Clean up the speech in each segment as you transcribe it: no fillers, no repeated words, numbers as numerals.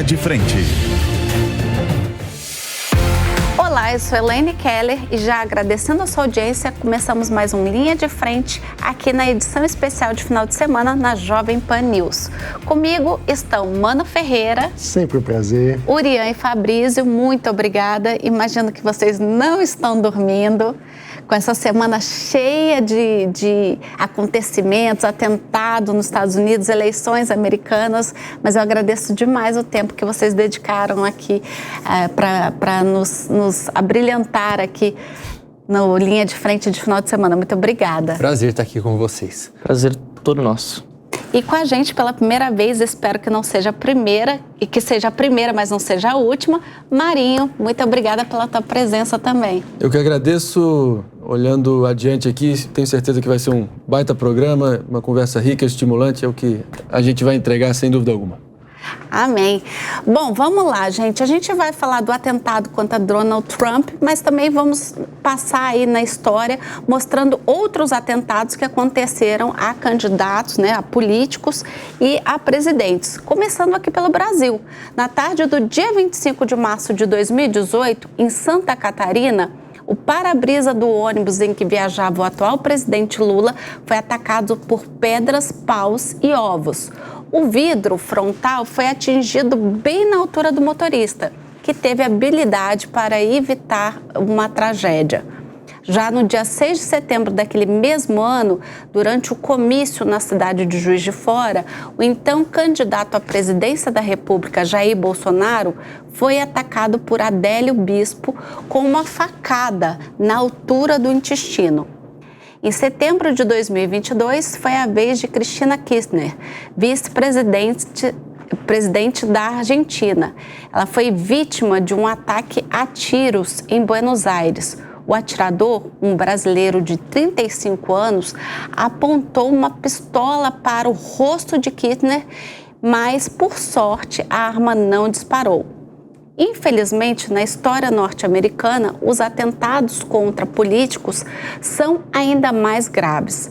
Linha de Frente. Olá, eu sou Elaine Keller e já agradecendo a sua audiência, começamos mais um Linha de Frente aqui na edição especial de final de semana na Jovem Pan News. Comigo estão Mano Ferreira. Sempre um prazer. Urian e Fabrício, muito obrigada. Imagino que vocês não estão dormindo com essa semana cheia de acontecimentos, atentado nos Estados Unidos, eleições americanas, mas eu agradeço demais o tempo que vocês dedicaram aqui para nos abrilhantar aqui no Linha de Frente de final de semana. Muito obrigada. Prazer estar aqui com vocês. Prazer todo nosso. E com a gente pela primeira vez, espero que não seja a primeira, e que seja a primeira, mas não seja a última, Marinho, muito obrigada pela tua presença também. Eu que agradeço, olhando adiante aqui, tenho certeza que vai ser um baita programa, uma conversa rica, estimulante, é o que a gente vai entregar sem dúvida alguma. Amém. Bom, vamos lá, gente. A gente vai falar do atentado contra Donald Trump, mas também vamos passar aí na história mostrando outros atentados que aconteceram a candidatos, a políticos e a presidentes. Começando aqui pelo Brasil. Na tarde do dia 25 de março de 2018, em Santa Catarina, o para-brisa do ônibus em que viajava o atual presidente Lula foi atacado por pedras, paus e ovos. O vidro frontal foi atingido bem na altura do motorista, que teve habilidade para evitar uma tragédia. Já no dia 6 de setembro daquele mesmo ano, durante o comício na cidade de Juiz de Fora, o então candidato à presidência da República, Jair Bolsonaro, foi atacado por Adélio Bispo com uma facada na altura do intestino. Em setembro de 2022, foi a vez de Cristina Kirchner, vice-presidente da Argentina. Ela foi vítima de um ataque a tiros em Buenos Aires. O atirador, um brasileiro de 35 anos, apontou uma pistola para o rosto de Kirchner, mas, por sorte, a arma não disparou. Infelizmente, na história norte-americana, os atentados contra políticos são ainda mais graves.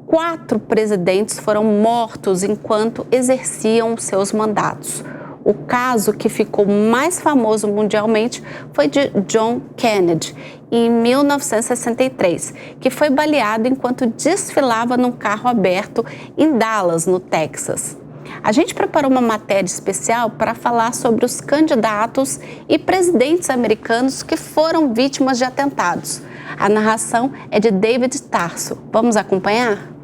4 presidentes foram mortos enquanto exerciam seus mandatos. O caso que ficou mais famoso mundialmente foi de John Kennedy, em 1963, que foi baleado enquanto desfilava num carro aberto em Dallas, no Texas. A gente preparou uma matéria especial para falar sobre os candidatos e presidentes americanos que foram vítimas de atentados. A narração é de David Tarso. Vamos acompanhar?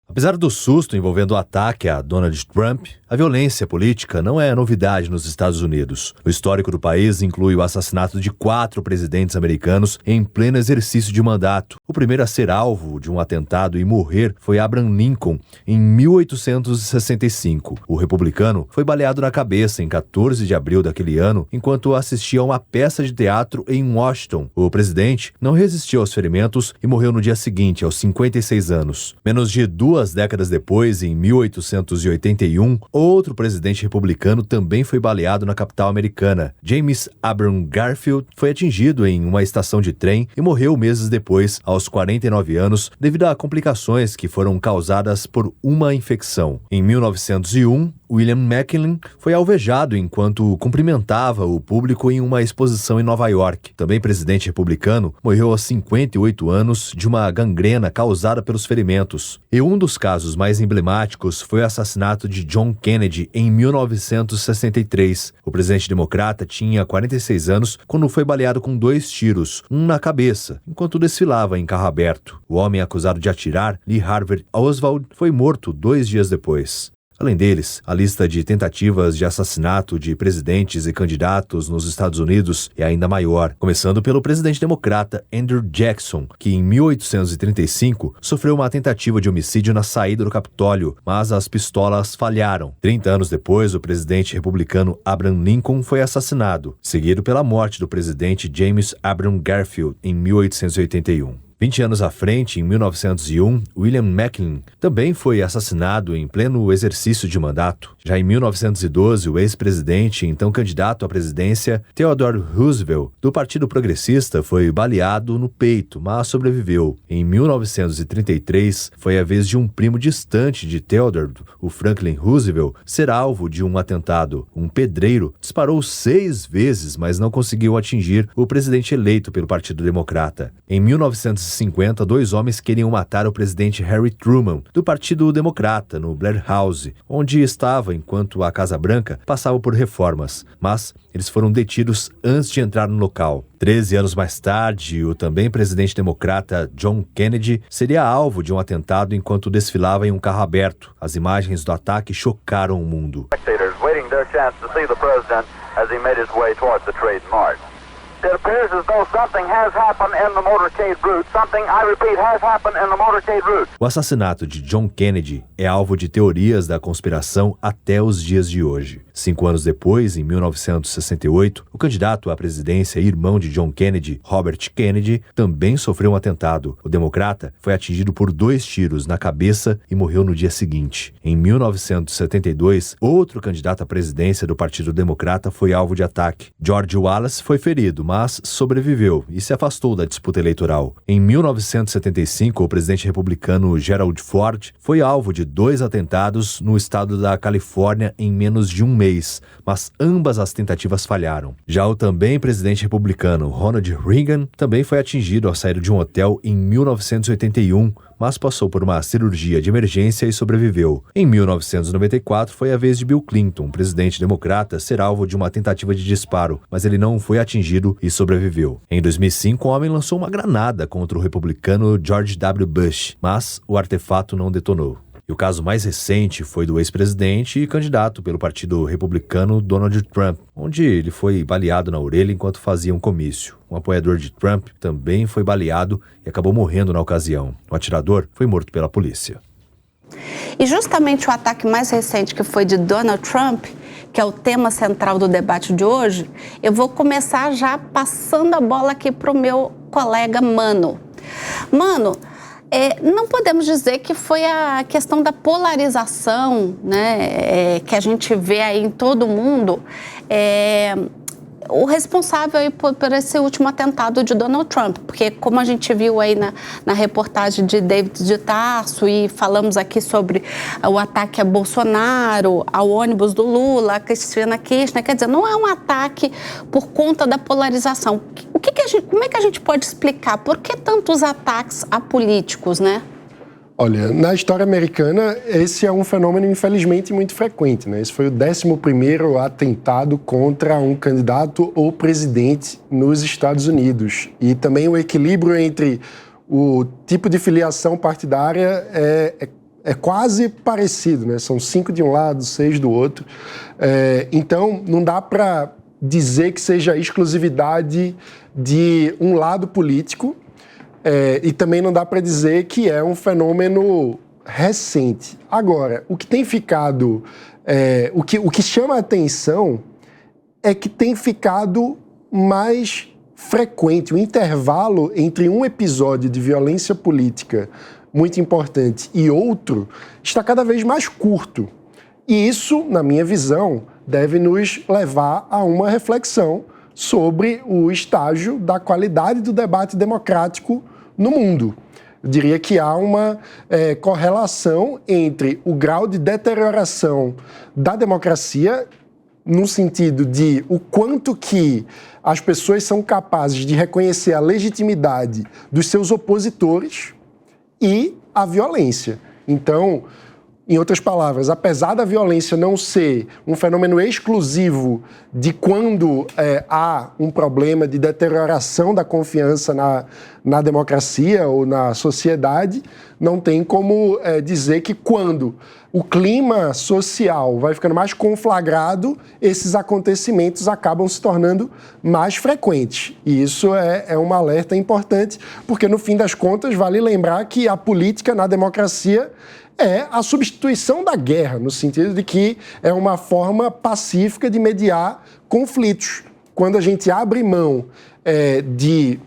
Apesar do susto envolvendo o ataque a Donald Trump, a violência política não é novidade nos Estados Unidos. O histórico do país inclui o assassinato de 4 presidentes americanos em pleno exercício de mandato. O primeiro a ser alvo de um atentado e morrer foi Abraham Lincoln, em 1865. O republicano foi baleado na cabeça em 14 de abril daquele ano, enquanto assistia a uma peça de teatro em Washington. O presidente não resistiu aos ferimentos e morreu no dia seguinte, aos 56 anos. Menos de 2 décadas depois, em 1881, outro presidente republicano também foi baleado na capital americana. James Abraham Garfield foi atingido em uma estação de trem e morreu meses depois, aos 49 anos, devido a complicações que foram causadas por uma infecção. Em 1901, William McKinley foi alvejado enquanto cumprimentava o público em uma exposição em Nova York. Também presidente republicano, morreu aos 58 anos de uma gangrena causada pelos ferimentos. E um dos casos mais emblemáticos foi o assassinato de John Kennedy em 1963. O presidente democrata tinha 46 anos quando foi baleado com 2 tiros, um na cabeça, enquanto desfilava em carro aberto. O homem acusado de atirar, Lee Harvey Oswald, foi morto 2 dias depois. Além deles, a lista de tentativas de assassinato de presidentes e candidatos nos Estados Unidos é ainda maior, começando pelo presidente democrata Andrew Jackson, que em 1835 sofreu uma tentativa de homicídio na saída do Capitólio, mas as pistolas falharam. 30 anos depois, o presidente republicano Abraham Lincoln foi assassinado, seguido pela morte do presidente James Abraham Garfield em 1881. 20 anos à frente, em 1901, William McKinley também foi assassinado em pleno exercício de mandato. Já em 1912, o ex-presidente, então candidato à presidência, Theodore Roosevelt, do Partido Progressista, foi baleado no peito, mas sobreviveu. Em 1933, foi a vez de um primo distante de Theodore, o Franklin Roosevelt, ser alvo de um atentado. Um pedreiro disparou 6 vezes, mas não conseguiu atingir o presidente eleito pelo Partido Democrata. Em 1950, 2 homens queriam matar o presidente Harry Truman, do Partido Democrata, no Blair House, onde estava enquanto a Casa Branca passava por reformas, mas eles foram detidos antes de entrar no local. 13 anos mais tarde, o também presidente democrata John Kennedy seria alvo de um atentado enquanto desfilava em um carro aberto. As imagens do ataque chocaram o mundo. It appears as though something has happened in the motorcade route. Something, I repeat, has happened in the motorcade route. O assassinato de John Kennedy é alvo de teorias da conspiração até os dias de hoje. 5 anos depois, em 1968, o candidato à presidência e irmão de John Kennedy, Robert Kennedy, também sofreu um atentado. O democrata foi atingido por 2 tiros na cabeça e morreu no dia seguinte. Em 1972, outro candidato à presidência do Partido Democrata foi alvo de ataque. George Wallace foi ferido, mas sobreviveu e se afastou da disputa eleitoral. Em 1975, o presidente republicano Gerald Ford foi alvo de 2 atentados no estado da Califórnia em menos de um mês, mas ambas as tentativas falharam. Já o também presidente republicano Ronald Reagan também foi atingido ao sair de um hotel em 1981, mas passou por uma cirurgia de emergência e sobreviveu. Em 1994, foi a vez de Bill Clinton, presidente democrata, ser alvo de uma tentativa de disparo, mas ele não foi atingido e sobreviveu. Em 2005, um homem lançou uma granada contra o republicano George W. Bush, mas o artefato não detonou. E o caso mais recente foi do ex-presidente e candidato pelo Partido Republicano Donald Trump, onde ele foi baleado na orelha enquanto fazia um comício. Um apoiador de Trump também foi baleado e acabou morrendo na ocasião. O atirador foi morto pela polícia. E justamente o ataque mais recente, que foi de Donald Trump, que é o tema central do debate de hoje, eu vou começar já passando a bola aqui para o meu colega Mano. Mano, não podemos dizer que foi a questão da polarização, né, que a gente vê aí em todo mundo, o responsável aí por esse último atentado de Donald Trump, porque como a gente viu aí na reportagem de David de Tarso e falamos aqui sobre o ataque a Bolsonaro, ao ônibus do Lula, a Cristina Kirchner, quer dizer, não é um ataque por conta da polarização. Como é que a gente pode explicar por que tantos ataques a políticos, né? Olha, na história americana, esse é um fenômeno, infelizmente, muito frequente, né? Esse foi o 11º atentado contra um candidato ou presidente nos Estados Unidos. E também o equilíbrio entre o tipo de filiação partidária é quase parecido, né? São 5 de um lado, 6 do outro. Então, não dá para dizer que seja exclusividade de um lado político, e também não dá para dizer que é um fenômeno recente. Agora, o que tem ficado, o que chama a atenção é que tem ficado mais frequente. O intervalo entre um episódio de violência política muito importante e outro está cada vez mais curto. E isso, na minha visão, deve nos levar a uma reflexão sobre o estágio da qualidade do debate democrático no mundo. Eu diria que há uma correlação entre o grau de deterioração da democracia, no sentido de o quanto que as pessoas são capazes de reconhecer a legitimidade dos seus opositores e a violência. Então, em outras palavras, apesar da violência não ser um fenômeno exclusivo de quando há um problema de deterioração da confiança na democracia ou na sociedade, não tem como dizer que quando o clima social vai ficando mais conflagrado, esses acontecimentos acabam se tornando mais frequentes. E isso é um alerta importante, porque no fim das contas vale lembrar que a política na democracia é a substituição da guerra, no sentido de que é uma forma pacífica de mediar conflitos. Quando a gente abre mão de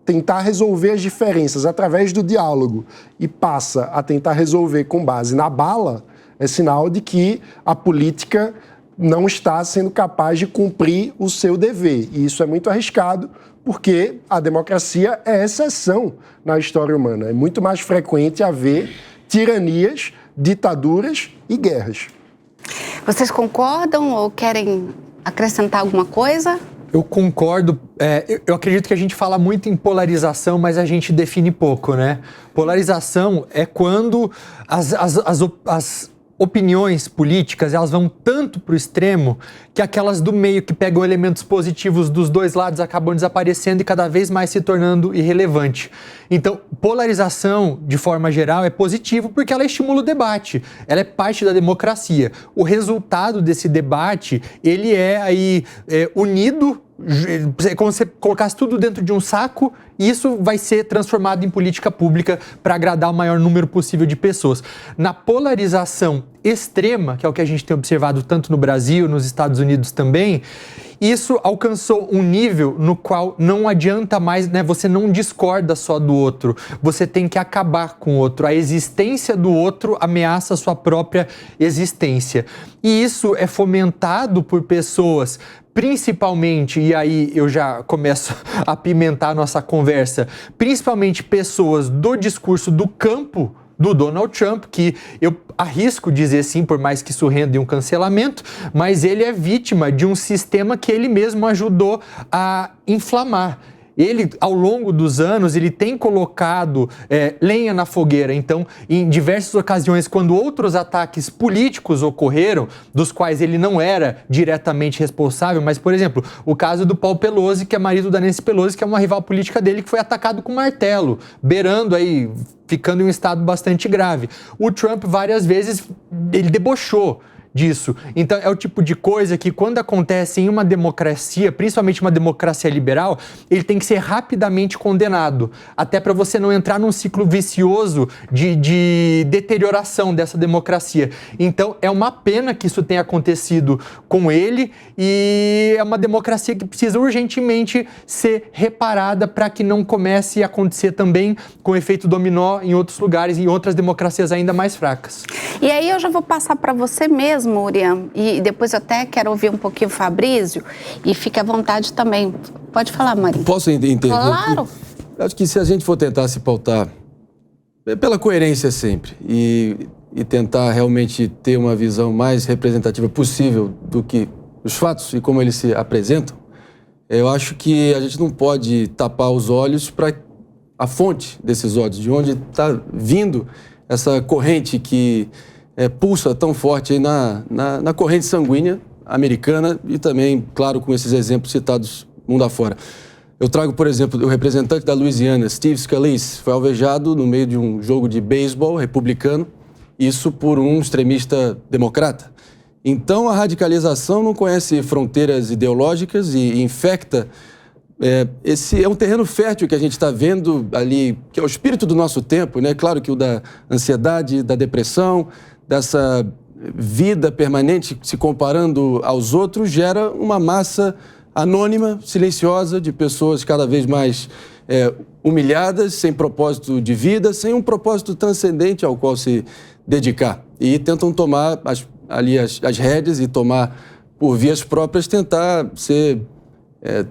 tentar resolver as diferenças através do diálogo e passa a tentar resolver com base na bala, é sinal de que a política não está sendo capaz de cumprir o seu dever. E isso é muito arriscado, porque a democracia é exceção na história humana. É muito mais frequente haver tiranias, ditaduras e guerras. Vocês concordam ou querem acrescentar alguma coisa? Eu concordo. Eu acredito que a gente fala muito em polarização, mas a gente define pouco, né? Polarização é quando as opiniões políticas, elas vão tanto para o extremo que aquelas do meio que pegam elementos positivos dos dois lados acabam desaparecendo e cada vez mais se tornando irrelevante. Então, polarização, de forma geral, é positivo porque ela estimula o debate, ela é parte da democracia. O resultado desse debate, ele é aí unido, como se você colocasse tudo dentro de um saco, e isso vai ser transformado em política pública para agradar o maior número possível de pessoas. Na polarização extrema, que é o que a gente tem observado tanto no Brasil, nos Estados Unidos também, isso alcançou um nível no qual não adianta mais, né? Você não discorda só do outro, você tem que acabar com o outro. A existência do outro ameaça a sua própria existência. E isso é fomentado por pessoas, principalmente, e aí eu já começo a apimentar a nossa conversa, principalmente pessoas do discurso do campo do Donald Trump, que eu arrisco dizer sim, por mais que isso renda em um cancelamento, mas ele é vítima de um sistema que ele mesmo ajudou a inflamar. Ele, ao longo dos anos, ele tem colocado lenha na fogueira. Então, em diversas ocasiões, quando outros ataques políticos ocorreram, dos quais ele não era diretamente responsável, mas, por exemplo, o caso do Paul Pelosi, que é marido da Nancy Pelosi, que é uma rival política dele, que foi atacado com martelo, beirando aí, ficando em um estado bastante grave. O Trump, várias vezes, ele debochou disso. Então, é o tipo de coisa que, quando acontece em uma democracia, principalmente uma democracia liberal, ele tem que ser rapidamente condenado, até para você não entrar num ciclo vicioso de deterioração dessa democracia. Então, é uma pena que isso tenha acontecido com ele e é uma democracia que precisa urgentemente ser reparada para que não comece a acontecer também com efeito dominó em outros lugares, em outras democracias ainda mais fracas. E aí eu já vou passar para você mesmo, Uriam, e depois eu até quero ouvir um pouquinho o Fabrício, e fique à vontade também. Pode falar, Marinho. Posso entender? Claro. Acho que se a gente for tentar se pautar pela coerência sempre e tentar realmente ter uma visão mais representativa possível do que os fatos e como eles se apresentam, eu acho que a gente não pode tapar os olhos para a fonte desses ódios, de onde está vindo essa corrente que pulsa tão forte aí na corrente sanguínea americana e também, claro, com esses exemplos citados mundo afora. Eu trago, por exemplo, o representante da Louisiana, Steve Scalise, foi alvejado no meio de um jogo de beisebol republicano, isso por um extremista democrata. Então, a radicalização não conhece fronteiras ideológicas e infecta. Esse é um terreno fértil que a gente está vendo ali, que é o espírito do nosso tempo, né? Claro que o da ansiedade, da depressão, dessa vida permanente se comparando aos outros, gera uma massa anônima, silenciosa, de pessoas cada vez mais humilhadas, sem propósito de vida, sem um propósito transcendente ao qual se dedicar. E tentam tomar as rédeas e tomar por vias próprias, tentar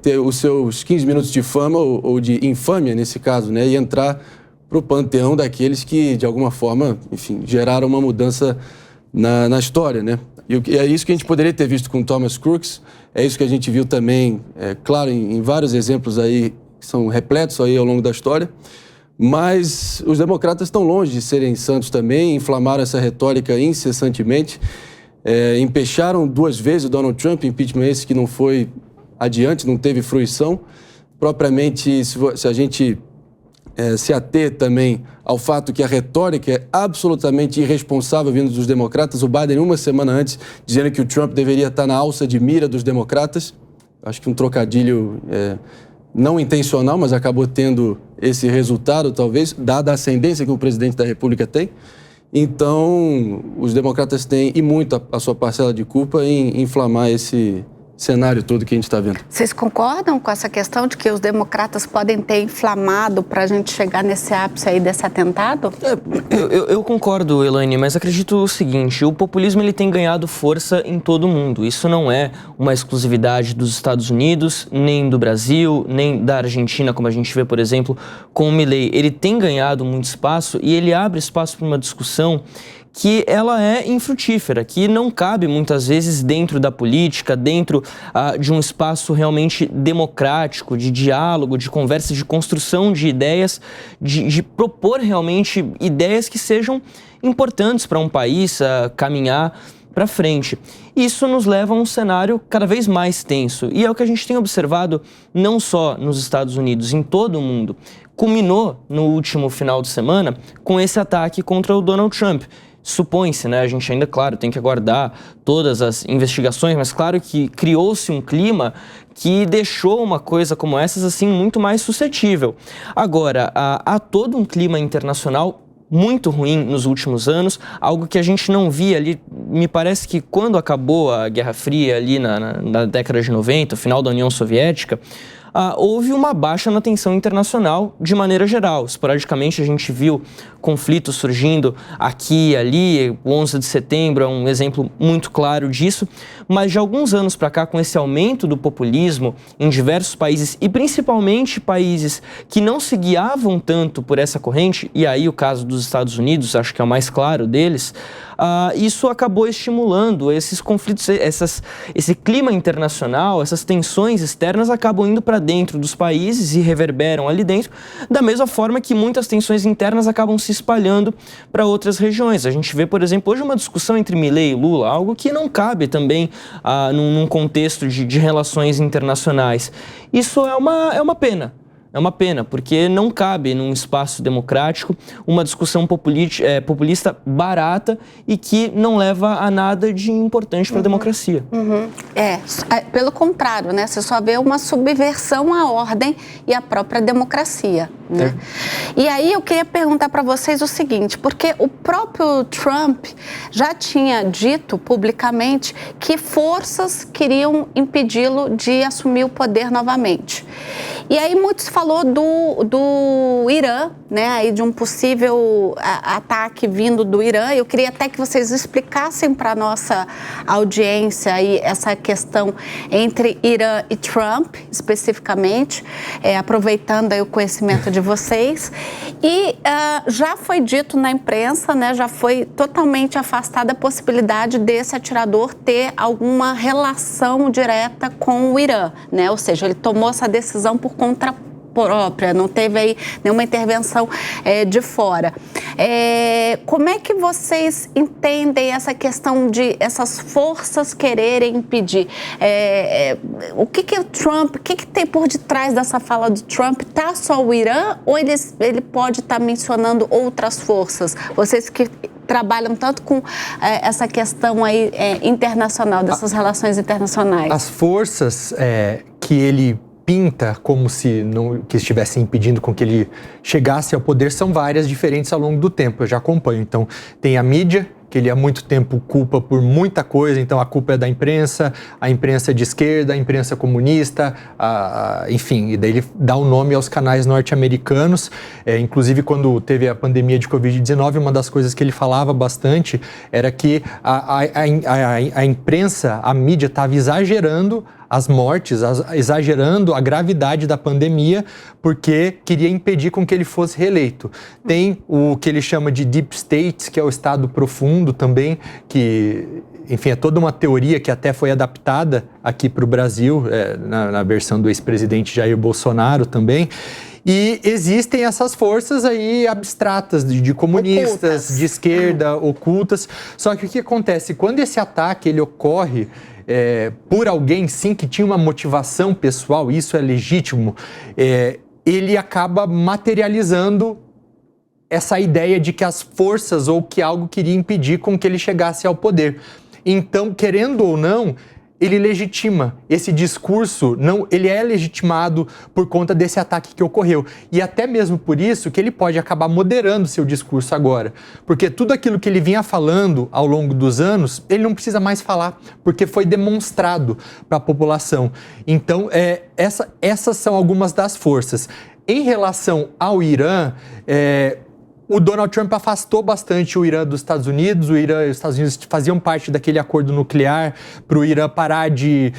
ter os seus 15 minutos de fama ou de infâmia, nesse caso, né? E entrar para o panteão daqueles que, de alguma forma, enfim, geraram uma mudança na história, né? E é isso que a gente poderia ter visto com Thomas Crooks, é isso que a gente viu também, claro, em vários exemplos aí, que são repletos aí ao longo da história, mas os democratas estão longe de serem santos também, inflamaram essa retórica incessantemente, empecharam 2 vezes o Donald Trump, impeachment esse que não foi adiante, não teve fruição. Propriamente, se a gente se ater também ao fato que a retórica é absolutamente irresponsável vindo dos democratas, o Biden, uma semana antes, dizendo que o Trump deveria estar na alça de mira dos democratas, acho que um trocadilho não intencional, mas acabou tendo esse resultado, talvez, dada a ascendência que o presidente da República tem. Então, os democratas têm, e muito, a sua parcela de culpa em inflamar esse cenário todo que a gente está vendo. Vocês concordam com essa questão de que os democratas podem ter inflamado para a gente chegar nesse ápice aí desse atentado? Eu concordo, Elaine, mas acredito o seguinte, o populismo ele tem ganhado força em todo o mundo. Isso não é uma exclusividade dos Estados Unidos, nem do Brasil, nem da Argentina, como a gente vê, por exemplo, com o Milei. Ele tem ganhado muito espaço e ele abre espaço para uma discussão que ela é infrutífera, que não cabe muitas vezes dentro da política, dentro de um espaço realmente democrático, de diálogo, de conversa, de construção de ideias, de propor realmente ideias que sejam importantes para um país caminhar para frente. Isso nos leva a um cenário cada vez mais tenso, e é o que a gente tem observado não só nos Estados Unidos, em todo o mundo. Culminou no último final de semana com esse ataque contra o Donald Trump. Supõe-se, né? A gente ainda, claro, tem que aguardar todas as investigações, mas claro que criou-se um clima que deixou uma coisa como essas, assim, muito mais suscetível. Agora, há todo um clima internacional muito ruim nos últimos anos, algo que a gente não via ali. Me parece que quando acabou a Guerra Fria ali na década de 90, o final da União Soviética, houve uma baixa na tensão internacional de maneira geral. Esporadicamente a gente viu conflitos surgindo aqui e ali, o 11 de setembro é um exemplo muito claro disso, mas de alguns anos para cá, com esse aumento do populismo em diversos países, e principalmente países que não se guiavam tanto por essa corrente, e aí o caso dos Estados Unidos, acho que é o mais claro deles, isso acabou estimulando esses conflitos, esse clima internacional, essas tensões externas acabam indo para dentro dos países e reverberam ali dentro, da mesma forma que muitas tensões internas acabam se espalhando para outras regiões. A gente vê, por exemplo, hoje uma discussão entre Milei e Lula, algo que não cabe também num contexto de relações internacionais. Isso é uma pena. É uma pena, porque não cabe num espaço democrático uma discussão populista barata e que não leva a nada de importante para a democracia. Pelo contrário, né? Você só vê uma subversão à ordem e à própria democracia. Né? E aí eu queria perguntar para vocês o seguinte, porque o próprio Trump já tinha dito publicamente que forças queriam impedi-lo de assumir o poder novamente. E aí muitos falou do Irã, né, aí de um possível ataque vindo do Irã. Eu queria até que vocês explicassem para a nossa audiência aí essa questão entre Irã e Trump, especificamente, aproveitando aí o conhecimento de vocês. E já foi dito na imprensa, né, já foi totalmente afastada a possibilidade desse atirador ter alguma relação direta com o Irã, né? Ou seja, ele tomou essa decisão por conta própria, não teve aí nenhuma intervenção de fora. Como é que vocês entendem essa questão de essas forças quererem impedir? O que o Trump, o que tem por detrás dessa fala do Trump? Tá só o Irã ou ele pode estar mencionando outras forças? Vocês que trabalham tanto com essa questão aí internacional, dessas relações internacionais. As forças que ele pinta como se não, que estivessem impedindo com que ele chegasse ao poder são várias, diferentes ao longo do tempo, eu já acompanho. Então, tem a mídia, que ele há muito tempo culpa por muita coisa, então a culpa é da imprensa, a imprensa de esquerda, a imprensa comunista, enfim, e daí ele dá o nome aos canais norte-americanos. Inclusive, quando teve a pandemia de Covid-19, uma das coisas que ele falava bastante era que a imprensa, a mídia estava exagerando as mortes, exagerando a gravidade da pandemia, porque queria impedir com que ele fosse reeleito. Tem o que ele chama de Deep State, que é o Estado profundo também, que, enfim, é toda uma teoria que até foi adaptada aqui para o Brasil, na versão do ex-presidente Jair Bolsonaro também. E existem essas forças aí abstratas de comunistas, ocultas, de esquerda, ocultas. Só que o que acontece? Quando esse ataque ele ocorre por alguém, sim, que tinha uma motivação pessoal, isso é legítimo, ele acaba materializando essa ideia de que as forças ou que algo queria impedir com que ele chegasse ao poder. Então, querendo ou não, ele legitima esse discurso, ele é legitimado por conta desse ataque que ocorreu. E até mesmo por isso que ele pode acabar moderando seu discurso agora. Porque tudo aquilo que ele vinha falando ao longo dos anos, ele não precisa mais falar, porque foi demonstrado para a população. Então, essas são algumas das forças. Em relação ao Irã, o Donald Trump afastou bastante o Irã dos Estados Unidos. O Irã e os Estados Unidos faziam parte daquele acordo nuclear para o Irã parar de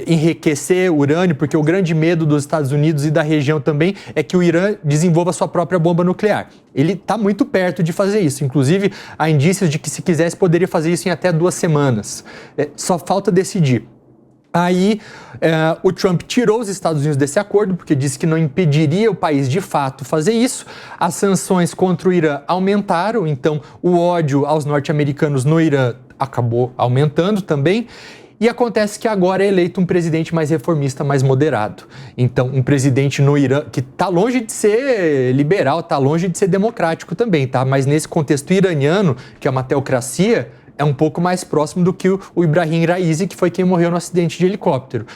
enriquecer urânio, porque o grande medo dos Estados Unidos e da região também é que o Irã desenvolva sua própria bomba nuclear. Ele está muito perto de fazer isso. Inclusive, há indícios de que, se quisesse, poderia fazer isso em até 2 semanas. Só falta decidir. Aí, o Trump tirou os Estados Unidos desse acordo, porque disse que não impediria o país, de fato, fazer isso. As sanções contra o Irã aumentaram, então o ódio aos norte-americanos no Irã acabou aumentando também. E acontece que agora é eleito um presidente mais reformista, mais moderado. Então, um presidente no Irã que está longe de ser liberal, está longe de ser democrático também, tá? Mas nesse contexto iraniano, que é uma teocracia, é um pouco mais próximo do que o Ibrahim Raisi, que foi quem morreu no acidente de helicóptero.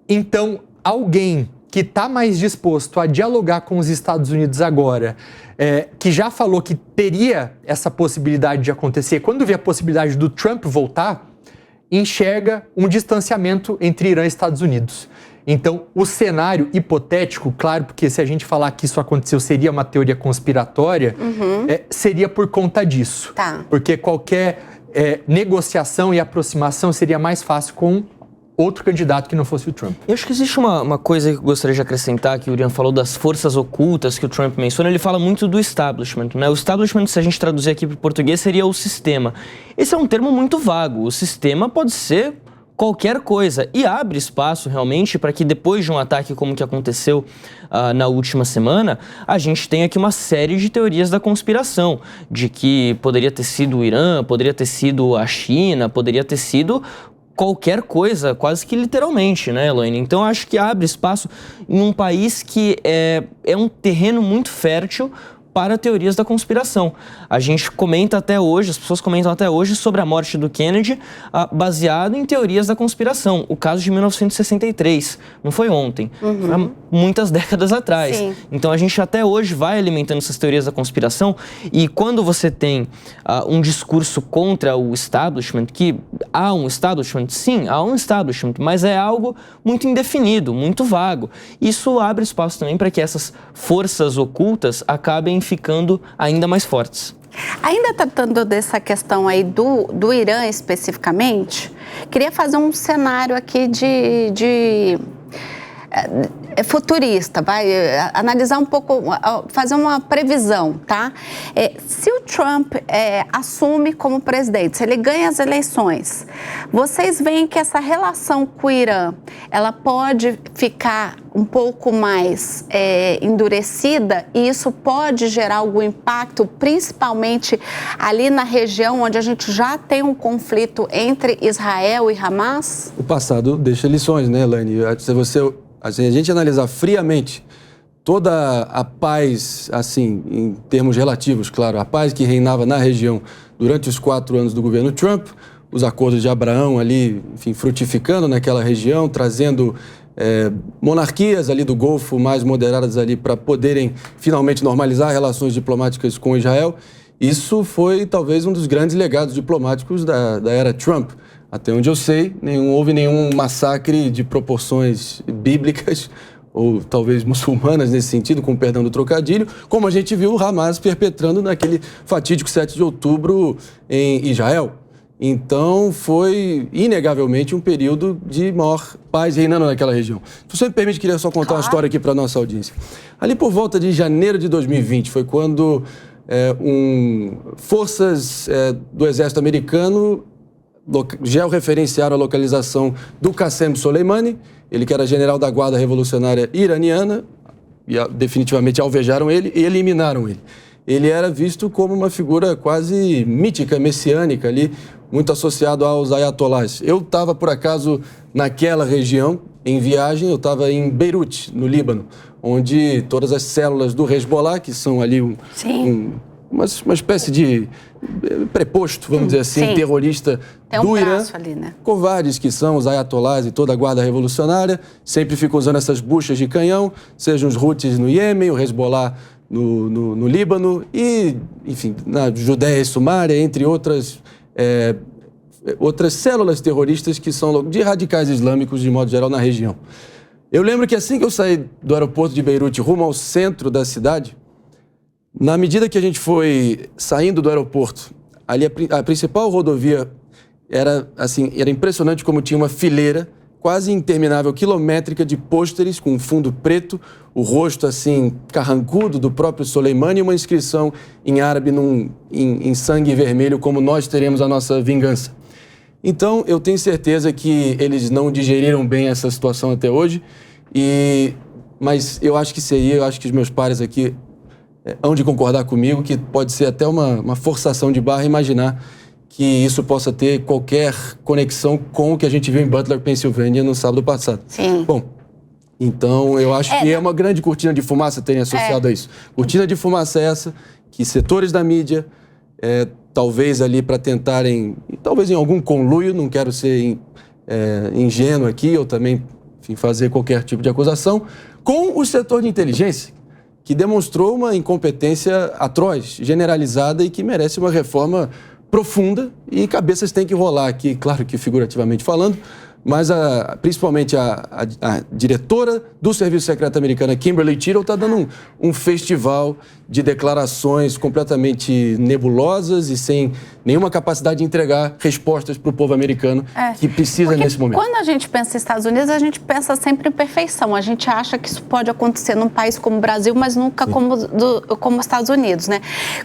Então, alguém que está mais disposto a dialogar com os Estados Unidos agora, que já falou que teria essa possibilidade de acontecer, quando vê a possibilidade do Trump voltar, enxerga um distanciamento entre Irã e Estados Unidos. Então, o cenário hipotético, claro, porque se a gente falar que isso aconteceu seria uma teoria conspiratória, seria por conta disso. Tá. Porque qualquer negociação e aproximação seria mais fácil com outro candidato que não fosse o Trump. Eu acho que existe uma coisa que eu gostaria de acrescentar, que o Urian falou das forças ocultas que o Trump menciona. Ele fala muito do establishment, né? O establishment, se a gente traduzir aqui para o português, seria o sistema. Esse é um termo muito vago. O sistema pode ser qualquer coisa e abre espaço realmente para que, depois de um ataque como o que aconteceu na última semana, a gente tenha aqui uma série de teorias da conspiração, de que poderia ter sido o Irã, poderia ter sido a China, poderia ter sido qualquer coisa, quase que literalmente, né, Elaine? Então, acho que abre espaço em um país que é um terreno muito fértil para teorias da conspiração. A gente comenta até hoje, as pessoas comentam até hoje sobre a morte do Kennedy, baseado em teorias da conspiração. O caso de 1963, não foi ontem, foi há muitas décadas atrás. Sim. Então a gente até hoje vai alimentando essas teorias da conspiração, e quando você tem um discurso contra o establishment, que há um establishment, sim, há um establishment, mas é algo muito indefinido, muito vago. Isso abre espaço também para que essas forças ocultas acabem ficando ainda mais fortes. Ainda tratando dessa questão aí do Irã especificamente, queria fazer um cenário aqui de futurista, vai analisar um pouco, fazer uma previsão, tá? Se o Trump assume como presidente, se ele ganha as eleições, vocês veem que essa relação com o Irã, ela pode ficar um pouco mais endurecida, e isso pode gerar algum impacto, principalmente ali na região onde a gente já tem um conflito entre Israel e Hamas? O passado deixa lições, né, Elaine? Se a gente analisar friamente toda a paz, assim, em termos relativos, claro, a paz que reinava na região durante os 4 anos do governo Trump, os acordos de Abraão ali, enfim, frutificando naquela região, trazendo monarquias ali do Golfo mais moderadas ali para poderem finalmente normalizar relações diplomáticas com Israel. Isso foi talvez um dos grandes legados diplomáticos da era Trump. Até onde eu sei, houve nenhum massacre de proporções bíblicas ou talvez muçulmanas nesse sentido, com perdão do trocadilho, como a gente viu o Hamas perpetrando naquele fatídico 7 de outubro em Israel. Então, foi inegavelmente um período de maior paz reinando naquela região. Se você me permite, queria só contar uma história aqui para a nossa audiência. Ali por volta de janeiro de 2020, foi quando forças do exército americano georreferenciaram a localização do Qassem Soleimani, ele que era general da Guarda Revolucionária Iraniana, e definitivamente alvejaram ele e eliminaram ele. Ele era visto como uma figura quase mítica, messiânica ali, muito associado aos ayatollahs. Eu estava, por acaso, naquela região, em viagem, eu estava em Beirute, no Líbano, onde todas as células do Hezbollah, que são ali uma espécie de preposto, vamos dizer assim, terrorista do Irã. Ali, né? Covardes que são os ayatolás e toda a guarda revolucionária, sempre ficam usando essas buchas de canhão, sejam os Houthis no Iêmen, o Hezbollah no Líbano e, enfim, na Judéia e Sumária, entre outras células terroristas que são de radicais islâmicos, de modo geral, na região. Eu lembro que assim que eu saí do aeroporto de Beirute rumo ao centro da cidade, na medida que a gente foi saindo do aeroporto, ali a principal rodovia era impressionante como tinha uma fileira quase interminável, quilométrica de pôsteres com um fundo preto, o rosto assim carrancudo do próprio Soleimani e uma inscrição em árabe em sangue vermelho, como nós teremos a nossa vingança. Então, eu tenho certeza que eles não digeriram bem essa situação até hoje, mas eu acho que os meus pares aqui hão de concordar comigo que pode ser até uma forçação de barra imaginar que isso possa ter qualquer conexão com o que a gente viu em Butler, Pensilvânia, no sábado passado. Sim. Bom, então eu acho que é uma grande cortina de fumaça terem associado a isso. Cortina de fumaça é essa, que setores da mídia, talvez ali para tentarem, talvez em algum conluio, não quero ser ingênuo aqui, ou também, enfim, fazer qualquer tipo de acusação, com o setor de inteligência, que demonstrou uma incompetência atroz, generalizada e que merece uma reforma profunda, e cabeças têm que rolar aqui, claro que figurativamente falando, mas principalmente a diretora do Serviço Secreto americano, Kimberly Tittle, está dando um festival de declarações completamente nebulosas e sem nenhuma capacidade de entregar respostas para o povo americano que precisa nesse momento. Quando a gente pensa em Estados Unidos, a gente pensa sempre em perfeição. A gente acha que isso pode acontecer num país como o Brasil, mas nunca como os Estados Unidos, né?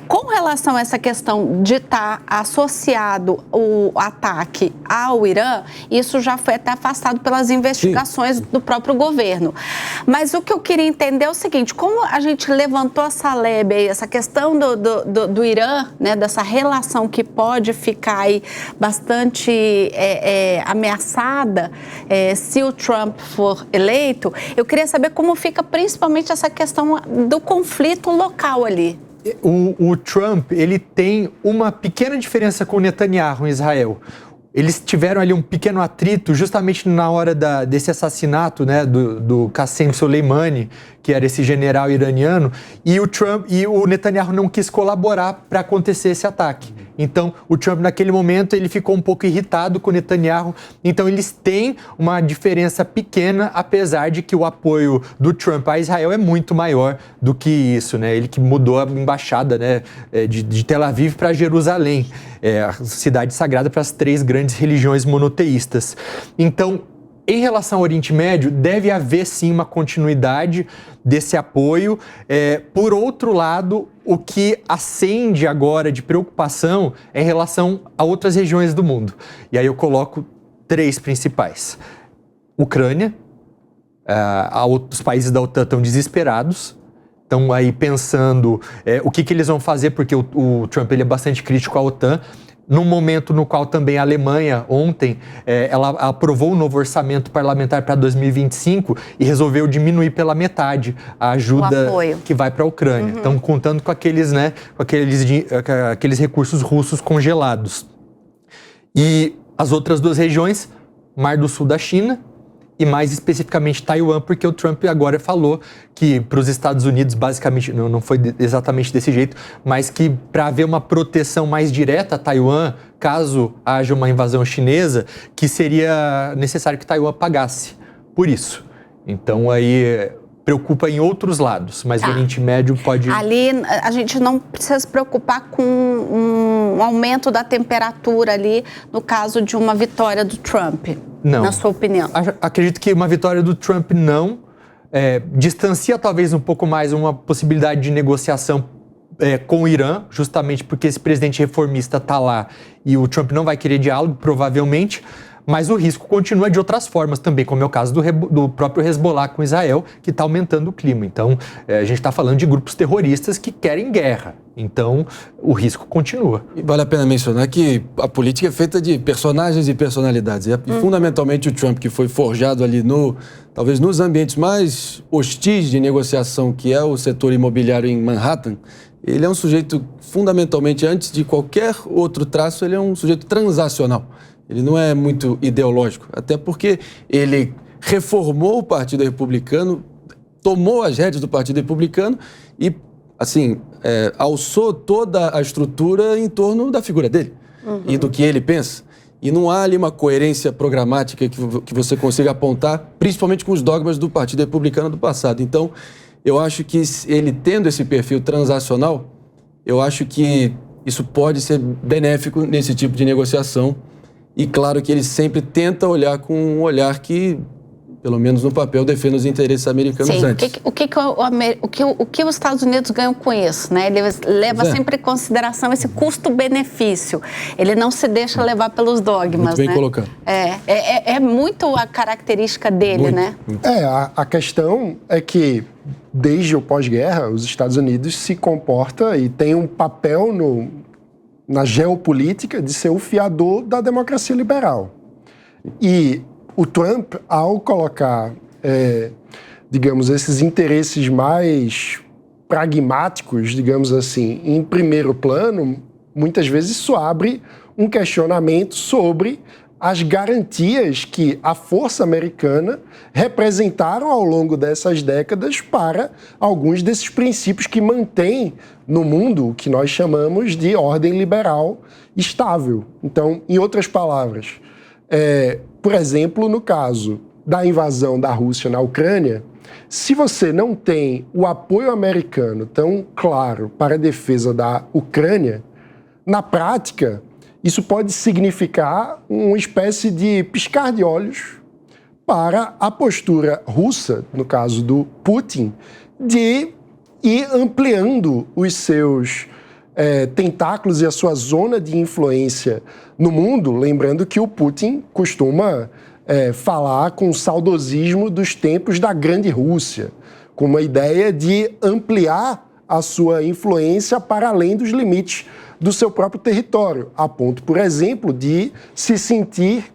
Com relação a essa questão de estar associado o ataque ao Irã, isso já foi até afastado pelas investigações do próprio governo. Mas o que eu queria entender é o seguinte: como a gente levantou essa lebre aí, essa questão do Irã, né, dessa relação que pode ficar aí bastante ameaçada se o Trump for eleito, eu queria saber como fica principalmente essa questão do conflito local ali. O Trump, ele tem uma pequena diferença com o Netanyahu em Israel. Eles tiveram ali um pequeno atrito justamente na hora desse assassinato, né, do Qassem Soleimani, que era esse general iraniano, e o Netanyahu não quis colaborar para acontecer esse ataque. Então, o Trump, naquele momento, ele ficou um pouco irritado com o Netanyahu. Então, eles têm uma diferença pequena, apesar de que o apoio do Trump a Israel é muito maior do que isso, né? Ele que mudou a embaixada, né, de Tel Aviv para Jerusalém, a cidade sagrada para as 3 grandes religiões monoteístas. Então, em relação ao Oriente Médio, deve haver sim uma continuidade desse apoio. Por outro lado, o que acende agora de preocupação é em relação a outras regiões do mundo. E aí eu coloco 3 principais. Ucrânia, os países da OTAN estão desesperados. Estão aí pensando o que eles vão fazer, porque o Trump ele é bastante crítico à OTAN. Num momento no qual também a Alemanha, ontem, ela aprovou um novo orçamento parlamentar para 2025 e resolveu diminuir pela metade a ajuda que vai para a Ucrânia. Estão contando com aqueles recursos russos congelados. E as outras 2 regiões, Mar do Sul da China e mais especificamente Taiwan, porque o Trump agora falou que para os Estados Unidos, basicamente, não foi exatamente desse jeito, mas que para haver uma proteção mais direta a Taiwan, caso haja uma invasão chinesa, que seria necessário que Taiwan pagasse por isso. Então aí preocupa em outros lados, mas o Oriente Médio pode... Ali a gente não precisa se preocupar com um aumento da temperatura ali, no caso de uma vitória do Trump, não, na sua opinião? Acredito que uma vitória do Trump não. Distancia talvez um pouco mais uma possibilidade de negociação com o Irã, justamente porque esse presidente reformista está lá e o Trump não vai querer diálogo, provavelmente. Mas o risco continua de outras formas também, como é o caso do próprio Hezbollah com Israel, que está aumentando o clima. Então, a gente está falando de grupos terroristas que querem guerra. Então, o risco continua. E vale a pena mencionar que a política é feita de personagens e personalidades. E fundamentalmente o Trump, que foi forjado ali talvez nos ambientes mais hostis de negociação, que é o setor imobiliário em Manhattan, ele é um sujeito, fundamentalmente, antes de qualquer outro traço, ele é um sujeito transacional. Ele não é muito ideológico, até porque ele reformou o Partido Republicano, tomou as rédeas do Partido Republicano e, assim, alçou toda a estrutura em torno da figura dele e do que ele pensa. E não há ali uma coerência programática que você consiga apontar, principalmente com os dogmas do Partido Republicano do passado. Então, eu acho que ele tendo esse perfil transacional, eu acho que isso pode ser benéfico nesse tipo de negociação. E claro que ele sempre tenta olhar com um olhar que, pelo menos no papel, defende os interesses americanos. Sim. Antes. O que os Estados Unidos ganham com isso, né? Ele leva sempre em consideração esse custo-benefício. Ele não se deixa levar pelos dogmas, muito bem né? colocado. É muito a característica dele, Muito, né? muito. A questão é que, desde o pós-guerra, os Estados Unidos se comporta e tem um papel na geopolítica de ser o fiador da democracia liberal. E o Trump, ao colocar, digamos, esses interesses mais pragmáticos, digamos assim, em primeiro plano, muitas vezes isso abre um questionamento sobre as garantias que a força americana representaram ao longo dessas décadas para alguns desses princípios que mantêm no mundo o que nós chamamos de ordem liberal estável. Então, em outras palavras, por exemplo, no caso da invasão da Rússia na Ucrânia, se você não tem o apoio americano tão claro para a defesa da Ucrânia, na prática, isso pode significar uma espécie de piscar de olhos para a postura russa, no caso do Putin, de ir ampliando os seus tentáculos e a sua zona de influência no mundo, lembrando que o Putin costuma falar com o saudosismo dos tempos da Grande Rússia, com uma ideia de ampliar a sua influência para além dos limites do seu próprio território, a ponto, por exemplo, de se sentir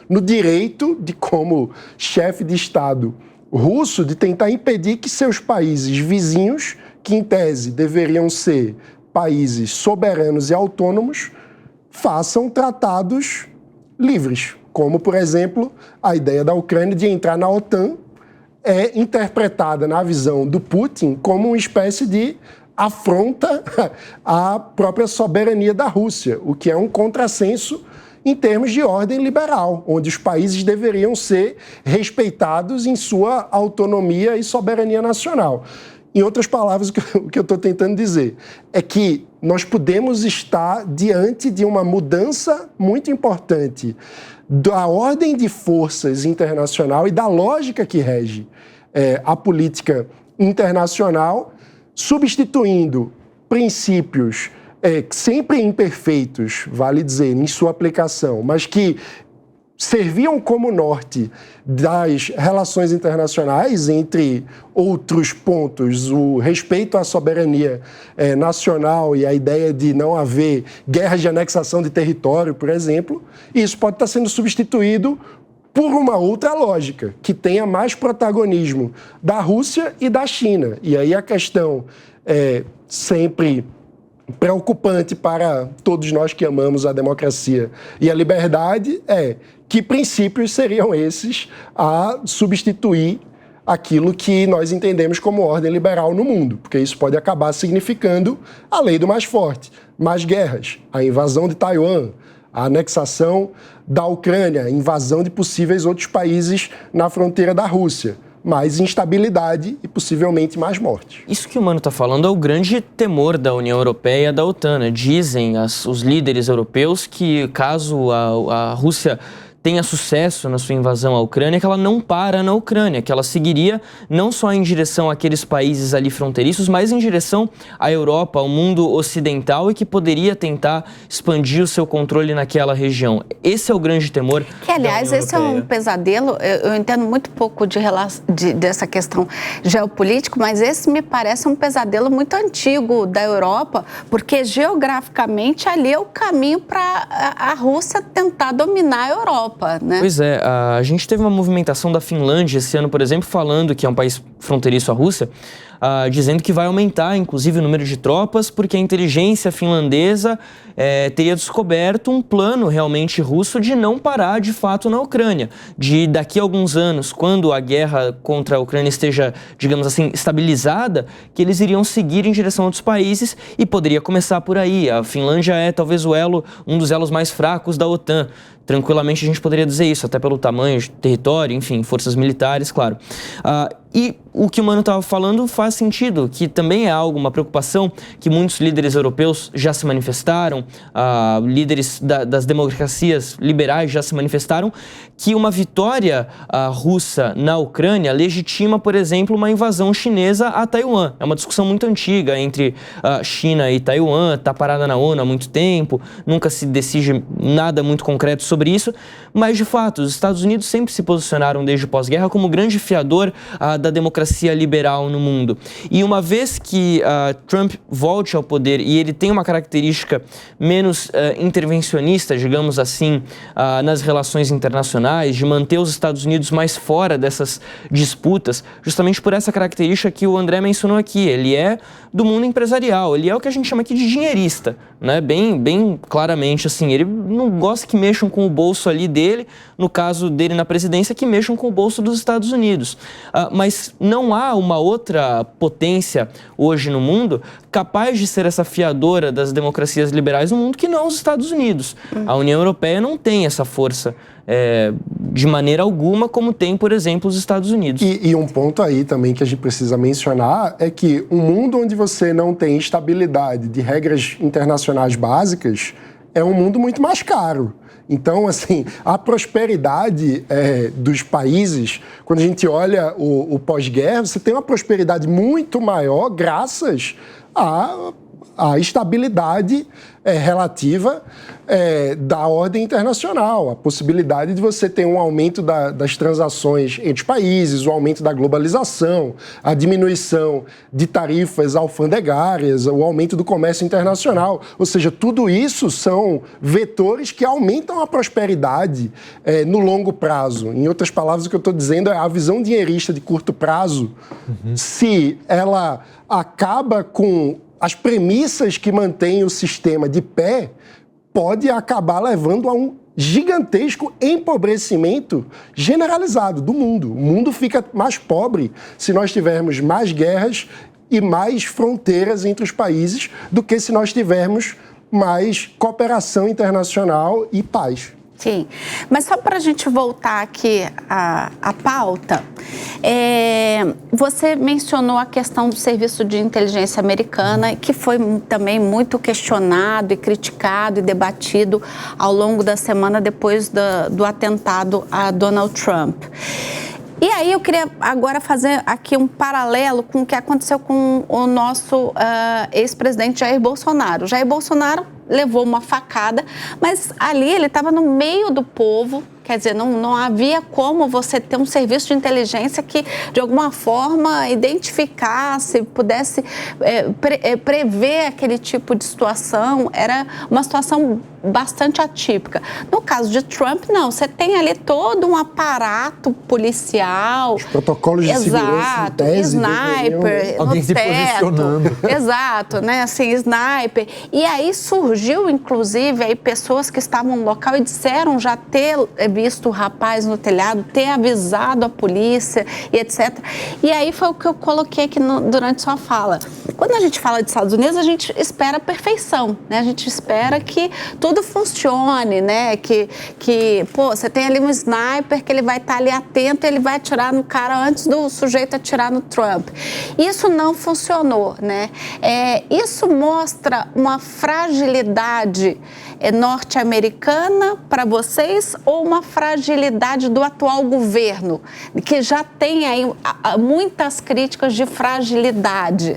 no direito de, como chefe de Estado russo, de tentar impedir que seus países vizinhos, que em tese deveriam ser países soberanos e autônomos, façam tratados livres, como, por exemplo, a ideia da Ucrânia de entrar na OTAN é interpretada na visão do Putin como uma espécie de afronta à própria soberania da Rússia, o que é um contrassenso em termos de ordem liberal, onde os países deveriam ser respeitados em sua autonomia e soberania nacional. Em outras palavras, o que eu estou tentando dizer é que nós podemos estar diante de uma mudança muito importante da ordem de forças internacional e da lógica que rege a política internacional, substituindo princípios sempre imperfeitos, vale dizer, em sua aplicação, mas que serviam como norte das relações internacionais, entre outros pontos, o respeito à soberania nacional e a ideia de não haver guerras de anexação de território, por exemplo, e isso pode estar sendo substituído por uma outra lógica, que tenha mais protagonismo da Rússia e da China. E aí a questão sempre preocupante para todos nós que amamos a democracia e a liberdade é que princípios seriam esses a substituir aquilo que nós entendemos como ordem liberal no mundo, porque isso pode acabar significando a lei do mais forte, mais guerras, a invasão de Taiwan, a anexação da Ucrânia, a invasão de possíveis outros países na fronteira da Rússia, mais instabilidade e possivelmente mais mortes. Isso que o Mano está falando é o grande temor da União Europeia e da OTAN, né? Dizem os líderes europeus que caso a Rússia tenha sucesso na sua invasão à Ucrânia, que ela não para na Ucrânia, que ela seguiria não só em direção àqueles países ali fronteiriços, mas em direção à Europa, ao mundo ocidental e que poderia tentar expandir o seu controle naquela região. Esse é o grande temor. Que, aliás, esse é um pesadelo. Eu entendo muito pouco dessa questão geopolítica, mas esse me parece um pesadelo muito antigo da Europa, porque geograficamente ali é o caminho para a Rússia tentar dominar a Europa. Né? Pois é, a gente teve uma movimentação da Finlândia esse ano, por exemplo, falando que é um país fronteiriço à Rússia, dizendo que vai aumentar, inclusive, o número de tropas, porque a inteligência finlandesa teria descoberto um plano realmente russo de não parar de fato na Ucrânia, de daqui a alguns anos, quando a guerra contra a Ucrânia esteja, digamos assim, estabilizada, que eles iriam seguir em direção a outros países e poderia começar por aí. A Finlândia é talvez um dos elos mais fracos da OTAN. Tranquilamente a gente poderia dizer isso, até pelo tamanho de território, enfim, forças militares, claro. E o que o Mano estava falando faz sentido, que também é uma preocupação que muitos líderes europeus já se manifestaram, líderes das democracias liberais já se manifestaram, que uma vitória russa na Ucrânia legitima, por exemplo, uma invasão chinesa a Taiwan. É uma discussão muito antiga entre China e Taiwan, está parada na ONU há muito tempo, nunca se decide nada muito concreto sobre isso, mas de fato os Estados Unidos sempre se posicionaram desde o pós-guerra como grande fiador da democracia liberal no mundo. E uma vez que Trump volte ao poder e ele tem uma característica menos intervencionista, digamos assim, nas relações internacionais, de manter os Estados Unidos mais fora dessas disputas, justamente por essa característica que o André mencionou aqui. Ele é do mundo empresarial, ele é o que a gente chama aqui de dinheirista, né? Bem claramente, assim, ele não gosta que mexam com o bolso ali dele, no caso dele na presidência, que mexam com o bolso dos Estados Unidos. Mas não há uma outra potência hoje no mundo capaz de ser essa fiadora das democracias liberais no mundo que não os Estados Unidos. A União Europeia não tem essa força de maneira alguma como tem, por exemplo, os Estados Unidos. E um ponto aí também que a gente precisa mencionar é que um mundo onde você não tem estabilidade de regras internacionais básicas é um mundo muito mais caro. Então, assim, a prosperidade dos países, quando a gente olha o pós-guerra, você tem uma prosperidade muito maior graças à estabilidade relativa da ordem internacional, a possibilidade de você ter um aumento das transações entre os países, o aumento da globalização, a diminuição de tarifas alfandegárias, o aumento do comércio internacional. Ou seja, tudo isso são vetores que aumentam a prosperidade no longo prazo. Em outras palavras, o que eu estou dizendo é a visão dinheirista de curto prazo, se ela acaba com as premissas que mantêm o sistema de pé, pode acabar levando a um gigantesco empobrecimento generalizado do mundo. O mundo fica mais pobre se nós tivermos mais guerras e mais fronteiras entre os países do que se nós tivermos mais cooperação internacional e paz. Sim, mas só para a gente voltar aqui à pauta, você mencionou a questão do serviço de inteligência americana, que foi também muito questionado e criticado e debatido ao longo da semana depois do atentado a Donald Trump. E aí eu queria agora fazer aqui um paralelo com o que aconteceu com o nosso ex-presidente Jair Bolsonaro. Jair Bolsonaro levou uma facada, mas ali ele estava no meio do povo. Quer dizer, não havia como você ter um serviço de inteligência que, de alguma forma, identificasse, pudesse prever aquele tipo de situação. Era uma situação bastante atípica. No caso de Trump, não. Você tem ali todo um aparato policial. Os protocolos de segurança, em tese, sniper, alguém se posicionando. Exato, né? Assim, sniper. E aí surgiu, inclusive, aí pessoas que estavam no local e disseram já ter visto o rapaz no telhado, ter avisado a polícia e etc. E aí foi o que eu coloquei aqui durante sua fala. Quando a gente fala de Estados Unidos, a gente espera a perfeição, né? A gente espera que tudo funcione, né? Que você tem ali um sniper que ele vai estar ali atento, ele vai atirar no cara antes do sujeito atirar no Trump. Isso não funcionou, né? Isso mostra uma fragilidade norte-americana para vocês ou uma fragilidade do atual governo, que já tem aí muitas críticas de fragilidade?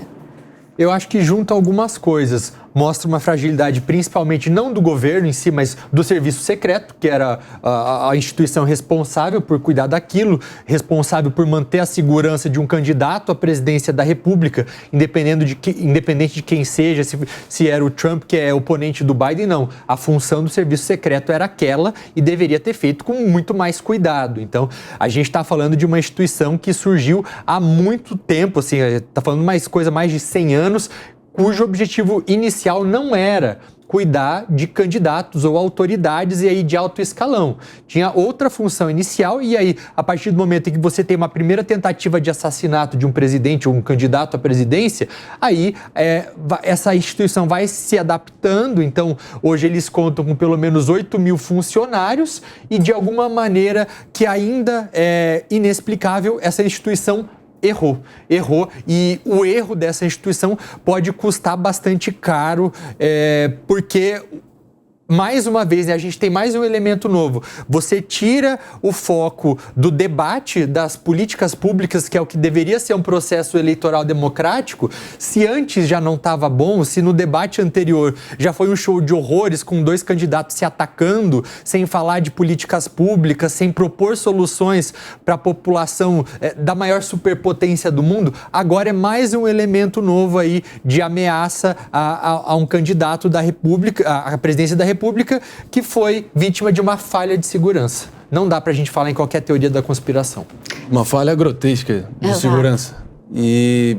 Eu acho que junta algumas coisas. mostra uma fragilidade principalmente não do governo em si, mas do serviço secreto, que era a instituição responsável por cuidar daquilo, responsável por manter a segurança de um candidato à presidência da República, independente de quem seja, se era o Trump, que é oponente do Biden, não. A função do serviço secreto era aquela e deveria ter feito com muito mais cuidado. Então, a gente está falando de uma instituição que surgiu há muito tempo, assim, está falando mais de 100 anos, cujo objetivo inicial não era cuidar de candidatos ou autoridades e aí de alto escalão. Tinha outra função inicial e aí, a partir do momento em que você tem uma primeira tentativa de assassinato de um presidente ou um candidato à presidência, aí essa instituição vai se adaptando. Então, hoje eles contam com pelo menos 8 mil funcionários e, de alguma maneira que ainda é inexplicável, essa instituição errou. E o erro dessa instituição pode custar bastante caro, porque, mais uma vez, a gente tem mais um elemento novo. Você tira o foco do debate das políticas públicas, que é o que deveria ser um processo eleitoral democrático. Se antes já não estava bom, se no debate anterior já foi um show de horrores com 2 candidatos se atacando, sem falar de políticas públicas, sem propor soluções para a população da maior superpotência do mundo, agora é mais um elemento novo aí de ameaça a um candidato da República, à presidência da República, que foi vítima de uma falha de segurança. Não dá pra gente falar em qualquer teoria da conspiração. Uma falha grotesca de segurança. E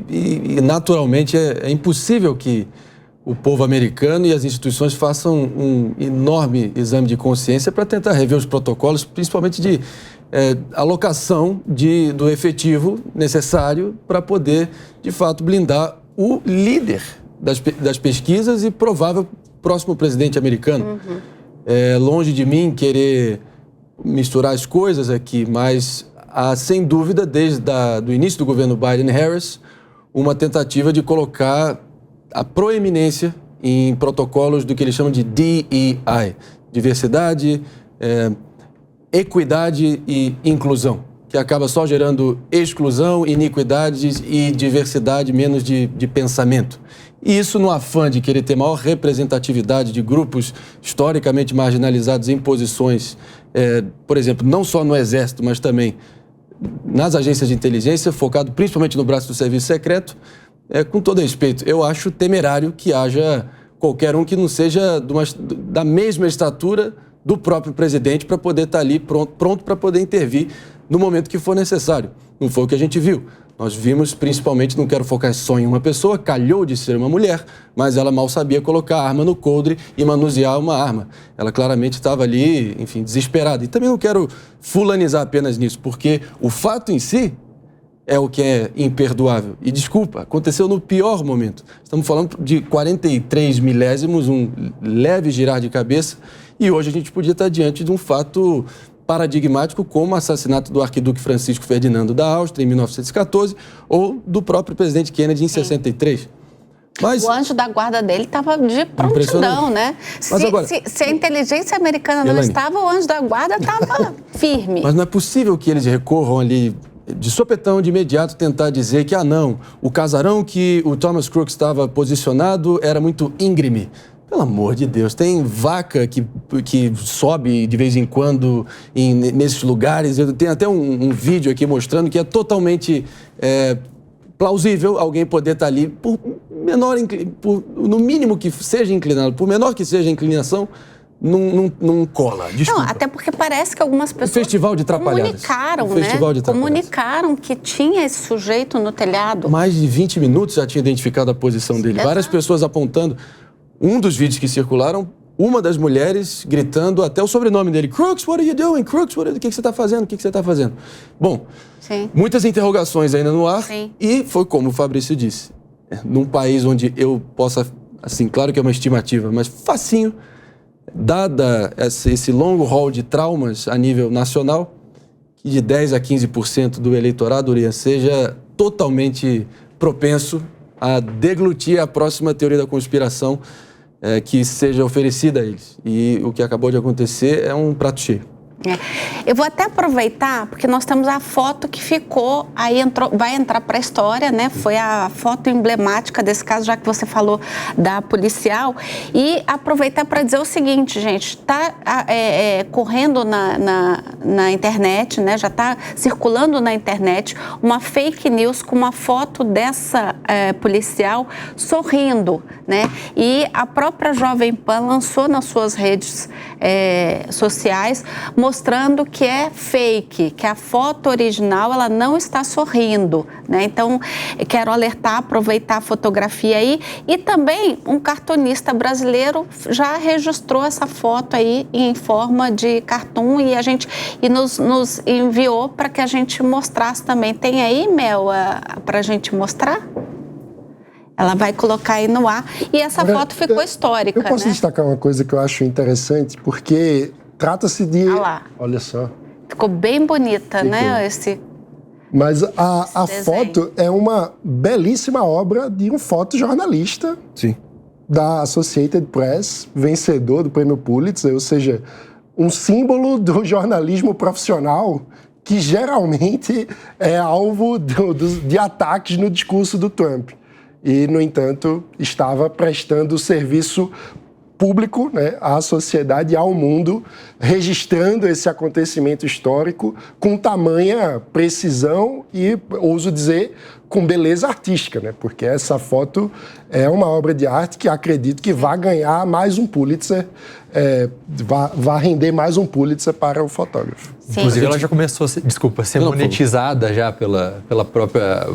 naturalmente é impossível que o povo americano e as instituições façam um enorme exame de consciência para tentar rever os protocolos, principalmente de alocação do efetivo necessário para poder, de fato, blindar o líder das pesquisas e provável próximo presidente americano. É longe de mim querer misturar as coisas aqui, mas há, sem dúvida, desde o início do governo Biden-Harris, uma tentativa de colocar a proeminência em protocolos do que eles chamam de DEI, diversidade, equidade e inclusão, que acaba só gerando exclusão, iniquidades e diversidade menos de pensamento. E isso no afã de querer ter maior representatividade de grupos historicamente marginalizados em posições, por exemplo, não só no Exército, mas também nas agências de inteligência, focado principalmente no braço do serviço secreto. Com todo respeito, eu acho temerário que haja qualquer um que não seja da mesma estatura do próprio presidente para poder estar ali pronto para poder intervir no momento que for necessário. Não foi o que a gente viu. Nós vimos, principalmente, não quero focar só em uma pessoa, calhou de ser uma mulher, mas ela mal sabia colocar a arma no coldre e manusear uma arma. Ela claramente estava ali, enfim, desesperada. E também não quero fulanizar apenas nisso, porque o fato em si é o que é imperdoável. E, desculpa, aconteceu no pior momento. Estamos falando de 43 milésimos, um leve girar de cabeça, e hoje a gente podia estar diante de um fato paradigmático como o assassinato do arquiduque Francisco Ferdinando da Áustria em 1914 ou do próprio presidente Kennedy em 63. Mas o anjo da guarda dele estava de prontidão, né? Se a inteligência americana não estava, o anjo da guarda estava firme. Mas não é possível que eles recorram ali de sopetão, de imediato, tentar dizer que, não, o casarão que o Thomas Crook estava posicionado era muito íngreme. Pelo amor de Deus, tem vaca que sobe de vez em quando nesses lugares. Eu tenho até um vídeo aqui mostrando que é totalmente plausível alguém poder estar ali, no mínimo que seja inclinado, por menor que seja a inclinação, não cola. Desculpa. Não, até porque parece que algumas pessoas festival de trapalhadas. Comunicaram que tinha esse sujeito no telhado. Mais de 20 minutos já tinha identificado a posição dele. Exato. Várias pessoas apontando. Um dos vídeos que circularam, uma das mulheres gritando até o sobrenome dele. Crooks, what are you doing? Crooks, o que você está fazendo? O que você está fazendo? Bom, Sim. Muitas interrogações ainda no ar. Sim. E foi como o Fabrício disse. Num país onde eu possa, assim, claro que é uma estimativa, mas facinho, dada esse longo rol de traumas a nível nacional, que de 10% a 15% do eleitorado seja totalmente propenso a deglutir a próxima teoria da conspiração que seja oferecida a eles. E o que acabou de acontecer é um prato cheio. Eu vou até aproveitar, porque nós temos a foto que ficou, vai entrar para a história, né? Foi a foto emblemática desse caso, já que você falou da policial. E aproveitar para dizer o seguinte, gente, está correndo na internet, né? Já está circulando na internet uma fake news com uma foto dessa policial sorrindo, né? E a própria Jovem Pan lançou nas suas redes sociais mostrando que é fake, que a foto original ela não está sorrindo, né? Então, quero alertar, aproveitar a fotografia aí, e também um cartunista brasileiro já registrou essa foto aí em forma de cartoon e nos enviou para que a gente mostrasse também. Tem aí, Mel, para a gente mostrar? Ela vai colocar aí no ar. E essa foto ficou histórica, Eu posso destacar uma coisa que eu acho interessante, porque trata-se de... Olha só. Ficou bem bonita, né? Mas a foto é uma belíssima obra de um fotojornalista. Sim. Da Associated Press, vencedor do Prêmio Pulitzer, ou seja, um símbolo do jornalismo profissional que geralmente é alvo de ataques no discurso do Trump. E, no entanto, estava prestando serviço público, né, à sociedade e ao mundo, registrando esse acontecimento histórico com tamanha precisão e, ouso dizer, com beleza artística, né? Porque essa foto é uma obra de arte que acredito que vai ganhar mais um Pulitzer, vai render mais um Pulitzer para o fotógrafo. Sim. Inclusive, ela já começou a ser monetizada já pela própria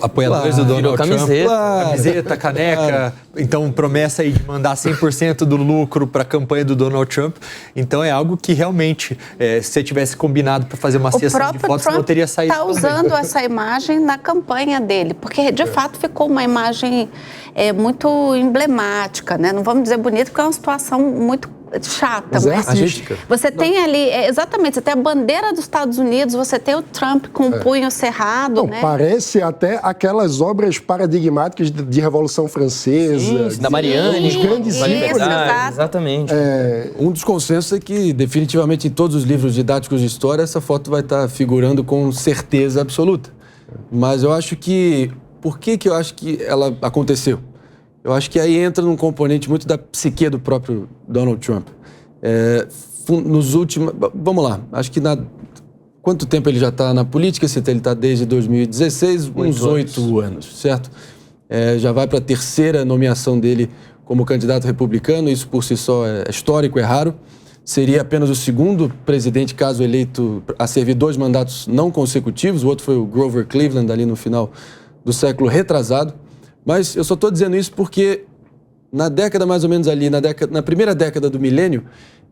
apoiadores do Donald Trump. Camiseta, caneca. Então, promessa aí de mandar 100% do lucro para a campanha do Donald Trump. Então, é algo que realmente, se você tivesse combinado para fazer uma sessão de fotos, não teria saído. Está usando essa imagem na campanha dele, porque de fato ficou uma imagem muito emblemática, né? Não vamos dizer bonita, porque é uma situação muito chata, mas você tem ali, exatamente, você tem a bandeira dos Estados Unidos, você tem o Trump com o punho cerrado, né? Parece até aquelas obras paradigmáticas de Revolução Francesa. Da Marianne, os grandes ícones. Exatamente. Um dos consensos é que, definitivamente, em todos os livros didáticos de história, essa foto vai estar figurando com certeza absoluta. Mas eu acho que... Por que eu acho que ela aconteceu? Eu acho que aí entra num componente muito da psique do próprio Donald Trump. Nos últimos... Vamos lá, acho que quanto tempo ele já está na política? Ele está desde 2016, uns 8 anos, certo? Já vai para a terceira nomeação dele como candidato republicano, isso por si só é histórico, é raro. Seria apenas o segundo presidente, caso eleito, a servir 2 mandatos não consecutivos. O outro foi o Grover Cleveland, ali no final do século retrasado. Mas eu só estou dizendo isso porque na década mais ou menos ali, na primeira década do milênio,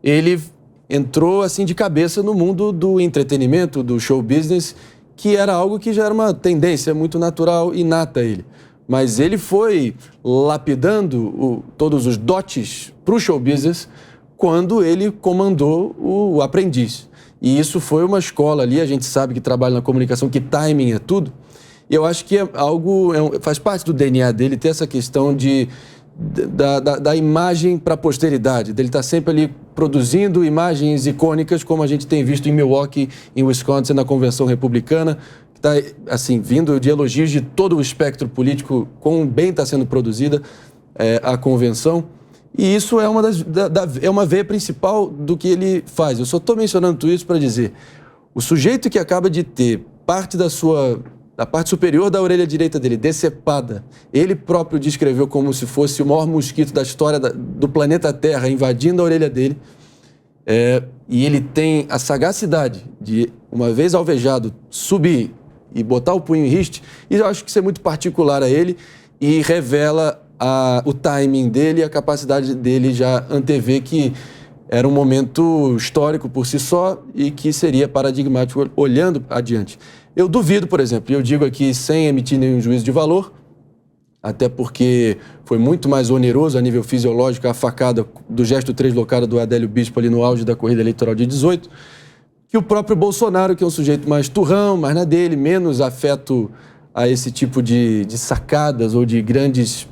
ele entrou assim de cabeça no mundo do entretenimento, do show business, que era algo que já era uma tendência muito natural, inata a ele. Mas ele foi lapidando todos os dotes para o show business quando ele comandou o Aprendiz. E isso foi uma escola ali, a gente sabe que trabalha na comunicação, que timing é tudo. E eu acho que faz parte do DNA dele ter essa questão da imagem para a posteridade, dele estar sempre ali produzindo imagens icônicas, como a gente tem visto em Milwaukee, em Wisconsin, na Convenção Republicana, que está, assim, vindo de elogios de todo o espectro político, quão bem está sendo produzida a convenção. E isso é uma veia principal do que ele faz. Eu só estou mencionando tudo isso para dizer, o sujeito que acaba de ter da parte superior da orelha direita dele, decepada, ele próprio descreveu como se fosse o maior mosquito da história do planeta Terra invadindo a orelha dele. E ele tem a sagacidade de, uma vez alvejado, subir e botar o punho em riste, e eu acho que isso é muito particular a ele e revela o timing dele e a capacidade dele já antever que era um momento histórico por si só e que seria paradigmático olhando adiante. Eu duvido, por exemplo, e eu digo aqui sem emitir nenhum juízo de valor, até porque foi muito mais oneroso a nível fisiológico a facada do gesto translocado do Adélio Bispo ali no auge da corrida eleitoral de 18, que o próprio Bolsonaro, que é um sujeito mais turrão, mais na dele, menos afeto a esse tipo de sacadas ou de grandes,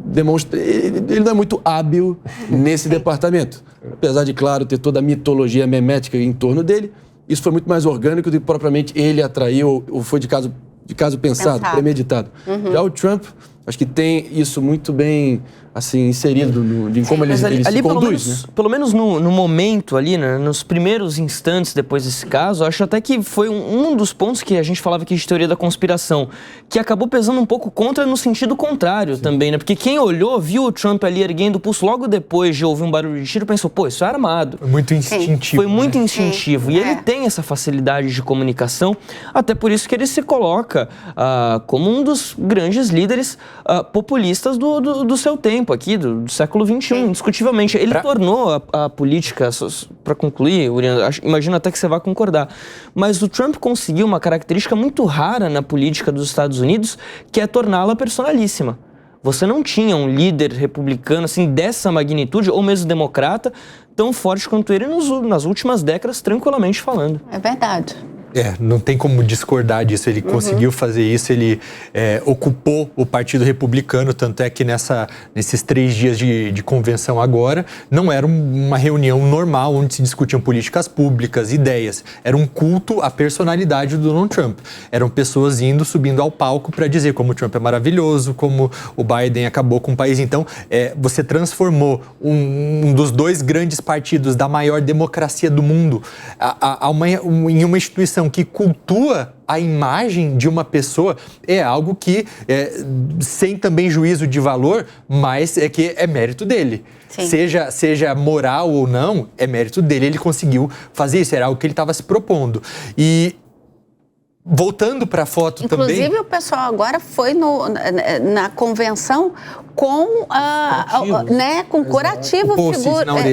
demonstra... Ele não é muito hábil nesse departamento. Apesar de, claro, ter toda a mitologia memética em torno dele, isso foi muito mais orgânico do que propriamente ele atraiu ou foi de caso pensado, premeditado. Já o Trump, acho que tem isso muito bem assim, inserido em como ele se conduz. Pelo menos no momento ali, né, nos primeiros instantes depois desse caso, acho até que foi um dos pontos que a gente falava aqui de teoria da conspiração, que acabou pesando um pouco contra no sentido contrário também, né? Porque quem olhou, viu o Trump ali erguendo o pulso logo depois de ouvir um barulho de tiro, pensou, pô, isso é armado. Foi muito instintivo. Foi muito instintivo. E ele tem essa facilidade de comunicação, até por isso que ele se coloca como um dos grandes líderes populistas do seu tempo aqui, do século XXI, indiscutivelmente. Ele tornou a política, para concluir, Uriana, imagino até que você vai concordar, mas o Trump conseguiu uma característica muito rara na política dos Estados Unidos, que é torná-la personalíssima. Você não tinha um líder republicano assim dessa magnitude, ou mesmo democrata, tão forte quanto ele nas últimas décadas, tranquilamente falando. É verdade. Não tem como discordar disso. Ele conseguiu fazer isso, ele ocupou o Partido Republicano, tanto é que nesses 3 dias de convenção agora, não era uma reunião normal onde se discutiam políticas públicas, ideias. Era um culto à personalidade do Donald Trump. Eram pessoas subindo ao palco para dizer como o Trump é maravilhoso, como o Biden acabou com o país. Então, você transformou um dos 2 grandes partidos da maior democracia do mundo em uma instituição que cultua a imagem de uma pessoa, é algo que, sem também juízo de valor, mas que é mérito dele. Seja moral ou não, é mérito dele. Ele conseguiu fazer isso, era algo que ele estava se propondo. E voltando para a foto também... Inclusive, o pessoal agora foi na convenção com curativo.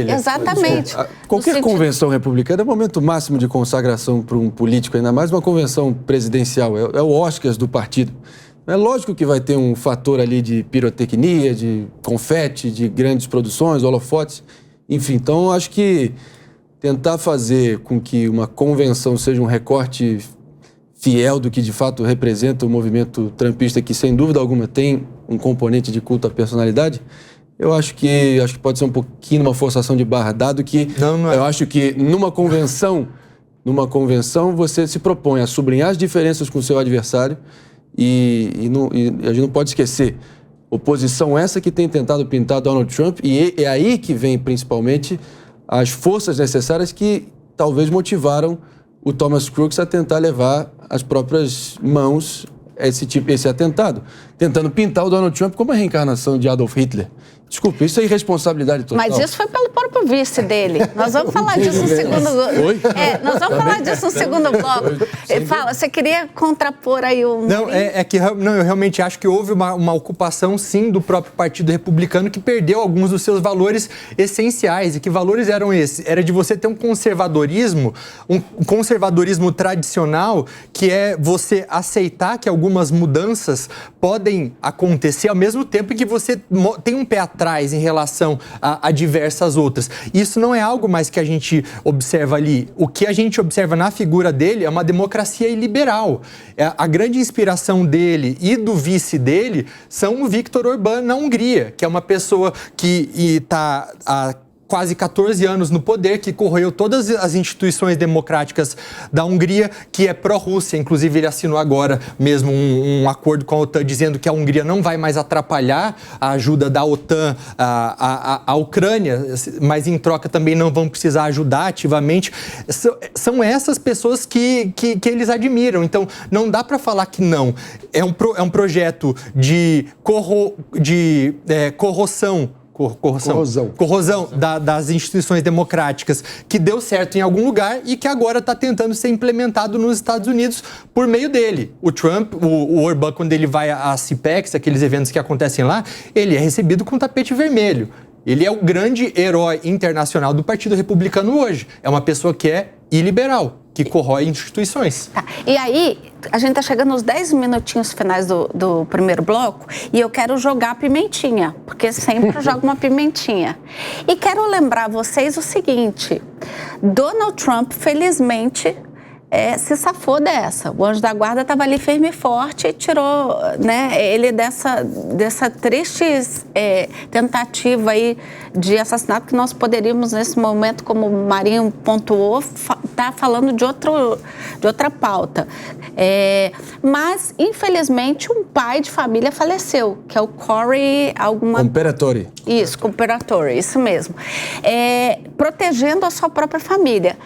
Exatamente. Qualquer convenção republicana é o momento máximo de consagração para um político, ainda mais uma convenção presidencial. É o Oscars do partido. É lógico que vai ter um fator ali de pirotecnia, de confete, de grandes produções, holofotes. Enfim, então acho que tentar fazer com que uma convenção seja um recorte fiel do que de fato representa o movimento trumpista, que sem dúvida alguma tem um componente de culto à personalidade, eu acho que pode ser um pouquinho uma forçação de barra, dado que eu acho que numa convenção você se propõe a sublinhar as diferenças com o seu adversário e a gente não pode esquecer, oposição essa que tem tentado pintar Donald Trump, e é aí que vem principalmente as forças necessárias que talvez motivaram o Thomas Crooks a tentar levar às próprias mãos esse atentado, tentando pintar o Donald Trump como a reencarnação de Adolf Hitler. Desculpa, isso é irresponsabilidade total. Mas isso foi pelo próprio vice dele. Nós vamos falar disso no segundo bloco. Oi? Nós vamos falar disso no segundo bloco. Ele fala, você queria contrapor aí um... Não, eu realmente acho que houve uma ocupação, sim, do próprio Partido Republicano, que perdeu alguns dos seus valores essenciais. E que valores eram esses? Era de você ter um conservadorismo tradicional, que é você aceitar que algumas mudanças podem acontecer ao mesmo tempo que você tem um pé atrás em relação a diversas outras. Isso não é algo mais que a gente observa ali. O que a gente observa na figura dele é uma democracia iliberal. A grande inspiração dele e do vice dele são o Viktor Orbán na Hungria, que é uma pessoa que está há quase 14 anos no poder, que corroeu todas as instituições democráticas da Hungria, que é pró-Rússia. Inclusive, ele assinou agora mesmo um acordo com a OTAN, dizendo que a Hungria não vai mais atrapalhar a ajuda da OTAN à Ucrânia, mas em troca também não vão precisar ajudar ativamente. São essas pessoas que eles admiram. Então, não dá para falar que não. É um projeto de corrosão das instituições democráticas, que deu certo em algum lugar e que agora está tentando ser implementado nos Estados Unidos por meio dele. O Trump, o Orbán, quando ele vai à CPEX, aqueles eventos que acontecem lá, ele é recebido com tapete vermelho. Ele é o grande herói internacional do Partido Republicano hoje. É uma pessoa que é iliberal, que corrói instituições. Tá. E aí, a gente está chegando nos 10 minutinhos finais do primeiro bloco e eu quero jogar pimentinha, porque sempre eu jogo uma pimentinha. E quero lembrar vocês o seguinte, Donald Trump, felizmente, se safou dessa. O anjo da guarda estava ali firme e forte e tirou, né, ele dessa triste tentativa aí de assassinato que nós poderíamos, nesse momento, como o Marinho pontuou, estar falando de outra pauta. Mas, infelizmente, um pai de família faleceu, que é o Corey... Comperatori. Isso, Comperatori, isso mesmo. Protegendo a sua própria família.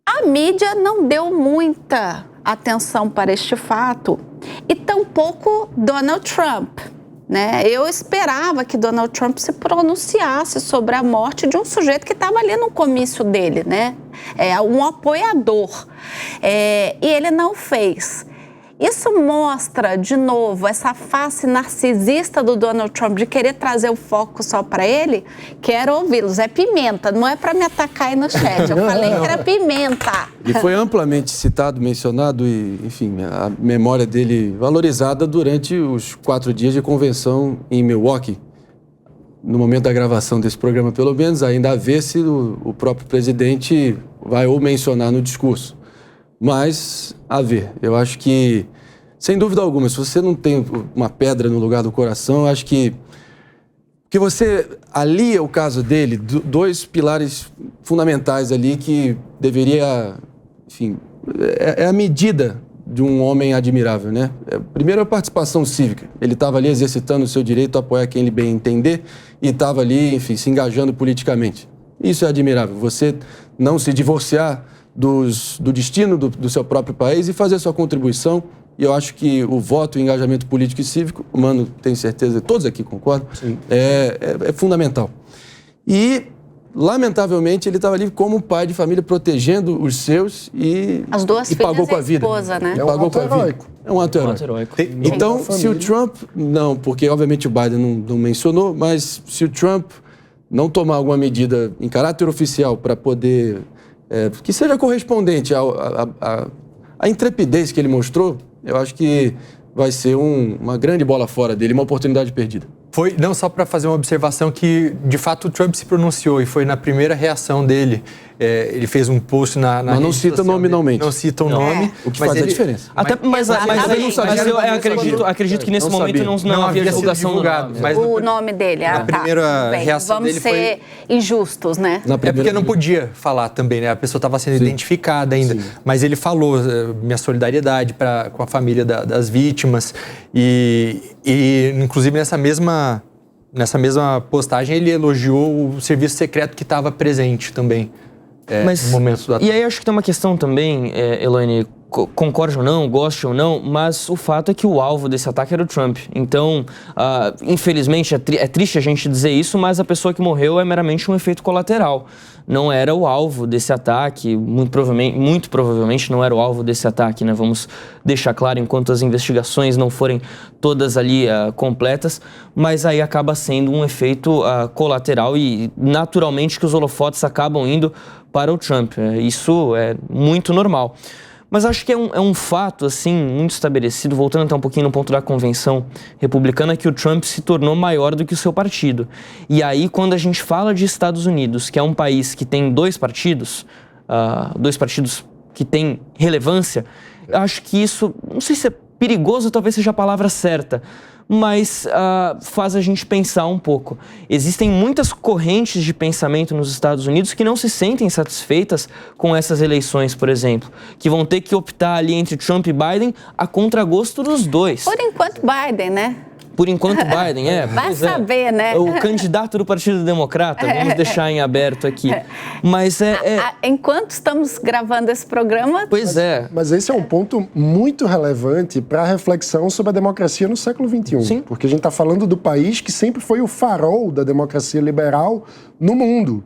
A mídia não deu muita atenção para este fato e tampouco Donald Trump, né? Eu esperava que Donald Trump se pronunciasse sobre a morte de um sujeito que estava ali no comício dele, né? Um apoiador. E ele não fez. Isso mostra, de novo, essa face narcisista do Donald Trump de querer trazer o foco só para ele. Quero ouvi-los. É pimenta, não é para me atacar aí no chat. Eu falei que era pimenta. E foi amplamente citado, mencionado e, enfim, a memória dele valorizada durante os 4 dias de convenção em Milwaukee. No momento da gravação desse programa, pelo menos, ainda a ver se o próprio presidente vai ou mencionar no discurso. Mas, a ver, eu acho que, sem dúvida alguma, se você não tem uma pedra no lugar do coração, eu acho que você alia o caso dele, 2 pilares fundamentais ali que deveria, enfim, é a medida de um homem admirável, né? Primeiro, a participação cívica. Ele estava ali exercitando o seu direito a apoiar quem ele bem entender e estava ali, enfim, se engajando politicamente. Isso é admirável. Você não se divorciar do destino do seu próprio país e fazer sua contribuição. E eu acho que o voto, o engajamento político e cívico, o Mano tem certeza, todos aqui concordam, é fundamental. E, lamentavelmente, ele estava ali como pai de família, protegendo os seus e as 2 filhas pagou com a vida. Esposa, né? É um ato heróico. É um ato heróico. Então, se o Trump... Não, porque obviamente o Biden não mencionou, mas se o Trump não tomar alguma medida em caráter oficial para poder... que seja correspondente à intrepidez que ele mostrou, eu acho que vai ser uma grande bola fora dele, uma oportunidade perdida. Foi, não só para fazer uma observação que, de fato, o Trump se pronunciou e foi na primeira reação dele. Ele fez um post na mas não cita nominalmente. Não cita o nome. O que faz a diferença. Mas eu acredito que nesse momento não havia divulgação divulgado. Mas o nome dele. A primeira reação dele foi... Vamos ser injustos, né? Porque não podia falar também, né? A pessoa estava sendo identificada ainda. Sim. Mas ele falou minha solidariedade com a família das vítimas. E inclusive, nessa mesma postagem, ele elogiou o serviço secreto que estava presente também. No momento do ataque. E aí acho que tem uma questão também, Elaine, concorde ou não, goste ou não, mas o fato é que o alvo desse ataque era o Trump. Então, infelizmente, é triste a gente dizer isso, mas a pessoa que morreu é meramente um efeito colateral. Não era o alvo desse ataque, muito provavelmente não era o alvo desse ataque, né? Vamos deixar claro, enquanto as investigações não forem todas ali completas, mas aí acaba sendo um efeito colateral e naturalmente que os holofotes acabam indo para o Trump. Isso é muito normal. Mas acho que é um fato, assim, muito estabelecido, voltando até um pouquinho no ponto da convenção republicana, que o Trump se tornou maior do que o seu partido. E aí, quando a gente fala de Estados Unidos, que é um país que tem 2 partidos que têm relevância, acho que isso, não sei se é perigoso, talvez seja a palavra certa, mas faz a gente pensar um pouco. Existem muitas correntes de pensamento nos Estados Unidos que não se sentem satisfeitas com essas eleições, por exemplo, que vão ter que optar ali entre Trump e Biden a contragosto dos 2. Por enquanto, Biden, né? Por enquanto, Biden, Vai saber, né? O candidato do Partido Democrata, vamos deixar em aberto aqui. Mas enquanto estamos gravando esse programa... Pois é. Mas esse é um ponto muito relevante para a reflexão sobre a democracia no século XXI. Sim. Porque a gente está falando do país que sempre foi o farol da democracia liberal no mundo.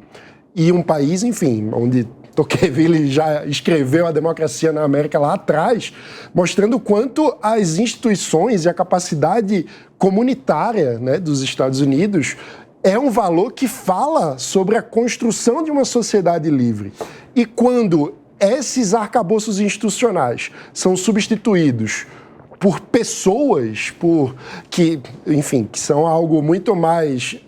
E um país, enfim, onde Tocqueville já escreveu a democracia na América lá atrás, mostrando o quanto as instituições e a capacidade comunitária, né, dos Estados Unidos é um valor que fala sobre a construção de uma sociedade livre. E quando esses arcabouços institucionais são substituídos por pessoas, que são algo muito menos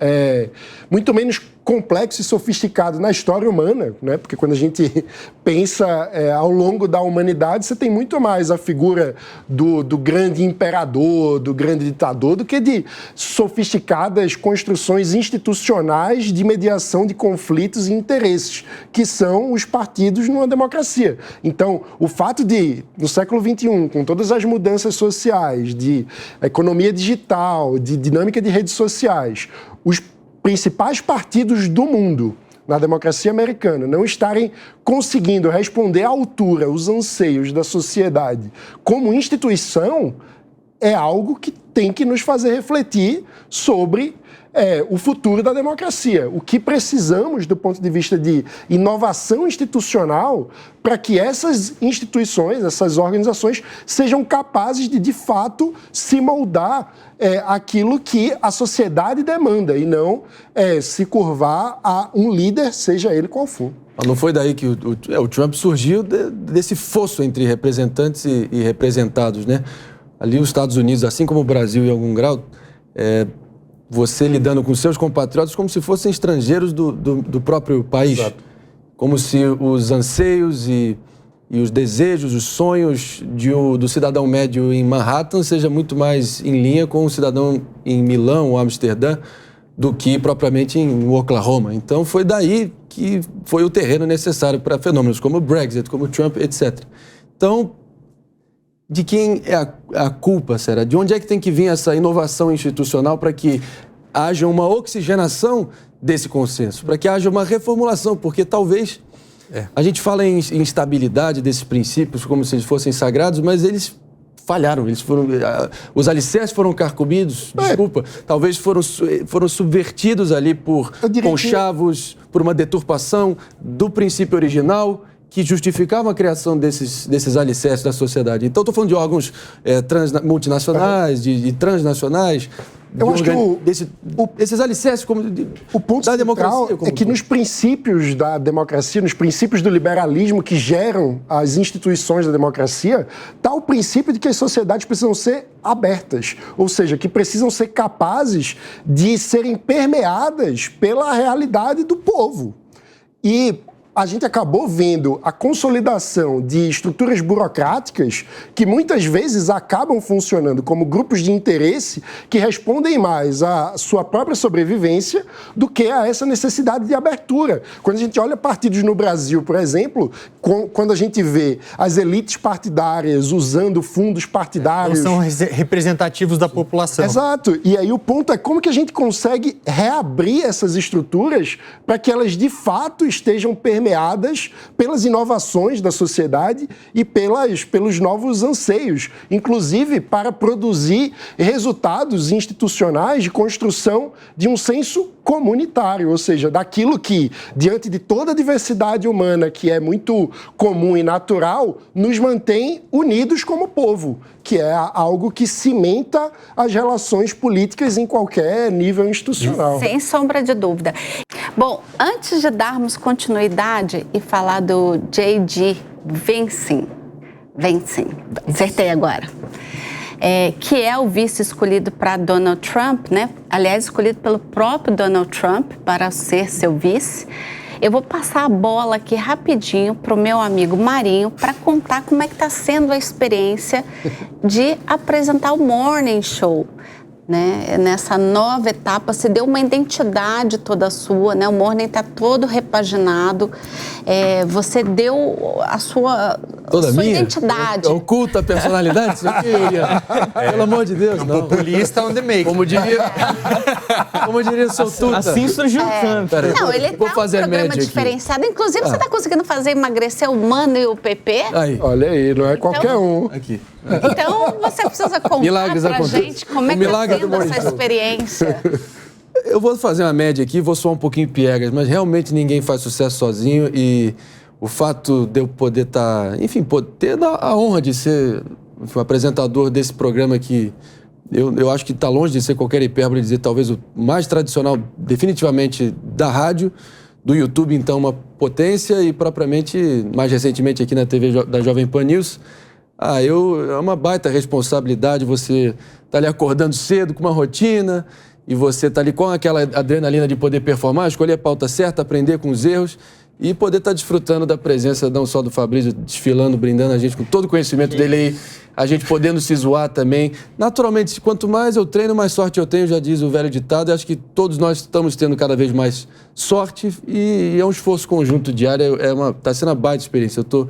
complexo e sofisticado na história humana, né? Porque quando a gente pensa ao longo da humanidade, você tem muito mais a figura do grande imperador, do grande ditador, do que de sofisticadas construções institucionais de mediação de conflitos e interesses, que são os partidos numa democracia. Então, o fato de, no século XXI, com todas as mudanças sociais, de economia digital, de dinâmica de redes sociais, os principais partidos do mundo na democracia americana não estarem conseguindo responder à altura os anseios da sociedade como instituição, é algo que tem que nos fazer refletir sobre o futuro da democracia. O que precisamos do ponto de vista de inovação institucional para que essas instituições, essas organizações, sejam capazes de fato, se moldar aquilo que a sociedade demanda e não se curvar a um líder, seja ele qual for. Mas não foi daí que o Trump surgiu desse fosso entre representantes e representados, né? Ali os Estados Unidos, assim como o Brasil em algum grau, você lidando com seus compatriotas como se fossem estrangeiros do próprio país. Exato. Como se os anseios e os desejos, os sonhos do cidadão médio em Manhattan seja muito mais em linha com o cidadão em Milão ou Amsterdã do que propriamente em Oklahoma. Então foi daí que foi o terreno necessário para fenômenos como o Brexit, como o Trump, etc. Então, de quem é a culpa, será? De onde é que tem que vir essa inovação institucional para que haja uma oxigenação desse consenso, para que haja uma reformulação? Porque talvez a gente fala em instabilidade desses princípios como se eles fossem sagrados, mas eles falharam, os alicerces foram carcomidos, talvez foram subvertidos ali por conchavos, por uma deturpação do princípio original, que justificavam a criação desses alicerces da sociedade. Então, estou falando de órgãos multinacionais, de transnacionais. Eu acho que esses alicerces o ponto da democracia é que nos princípios da democracia, nos princípios do liberalismo que geram as instituições da democracia, está o princípio de que as sociedades precisam ser abertas, ou seja, que precisam ser capazes de serem permeadas pela realidade do povo. E a gente acabou vendo a consolidação de estruturas burocráticas que muitas vezes acabam funcionando como grupos de interesse que respondem mais à sua própria sobrevivência do que a essa necessidade de abertura. Quando a gente olha partidos no Brasil, por exemplo, quando a gente vê as elites partidárias usando fundos partidários... Não são representativos da população. Exato. E aí o ponto é como que a gente consegue reabrir essas estruturas para que elas de fato estejam permeadas pelas inovações da sociedade e pelos novos anseios, inclusive para produzir resultados institucionais de construção de um senso comunitário, ou seja, daquilo que, diante de toda a diversidade humana que é muito comum e natural, nos mantém unidos como povo, que é algo que cimenta as relações políticas em qualquer nível institucional. Sem sombra de dúvida. Bom, antes de darmos continuidade e falar do J.D. Vance, acertei agora, que é o vice escolhido para Donald Trump, né? Aliás, escolhido pelo próprio Donald Trump para ser seu vice. Eu vou passar a bola aqui rapidinho para o meu amigo Marinho para contar como é que está sendo a experiência de apresentar o Morning Show. Né? Nessa nova etapa, se deu uma identidade toda sua, né? O Morning está todo repaginado, você deu a sua identidade. Oculta a personalidade? Pelo amor de Deus, não. Populista on the make. Como diria o seu Tuta. Assim surgiu o Trump. Não, ele está um programa diferenciado. Aqui. Inclusive, você está conseguindo fazer emagrecer o Mano e o PP? Aí. Olha aí, não é qualquer um. Aqui. Então, você precisa contar pra gente como é que está sendo essa experiência. Eu vou fazer uma média aqui, vou soar um pouquinho piegas, mas realmente ninguém faz sucesso sozinho e o fato de eu poder estar, enfim, ter a honra de ser o apresentador desse programa que eu acho que está longe de ser qualquer hipérbole, dizer talvez o mais tradicional, definitivamente, da rádio, do YouTube, então, uma potência e propriamente, mais recentemente aqui na TV da Jovem Pan News, é uma baita responsabilidade você estar ali acordando cedo com uma rotina e você tá ali com aquela adrenalina de poder performar, escolher a pauta certa, aprender com os erros e poder estar desfrutando da presença não só do Fabrício desfilando, brindando a gente com todo o conhecimento dele aí, a gente podendo se zoar também. Naturalmente, quanto mais eu treino, mais sorte eu tenho, já diz o velho ditado. Eu acho que todos nós estamos tendo cada vez mais sorte e é um esforço conjunto diário, tá sendo uma baita experiência. Eu tô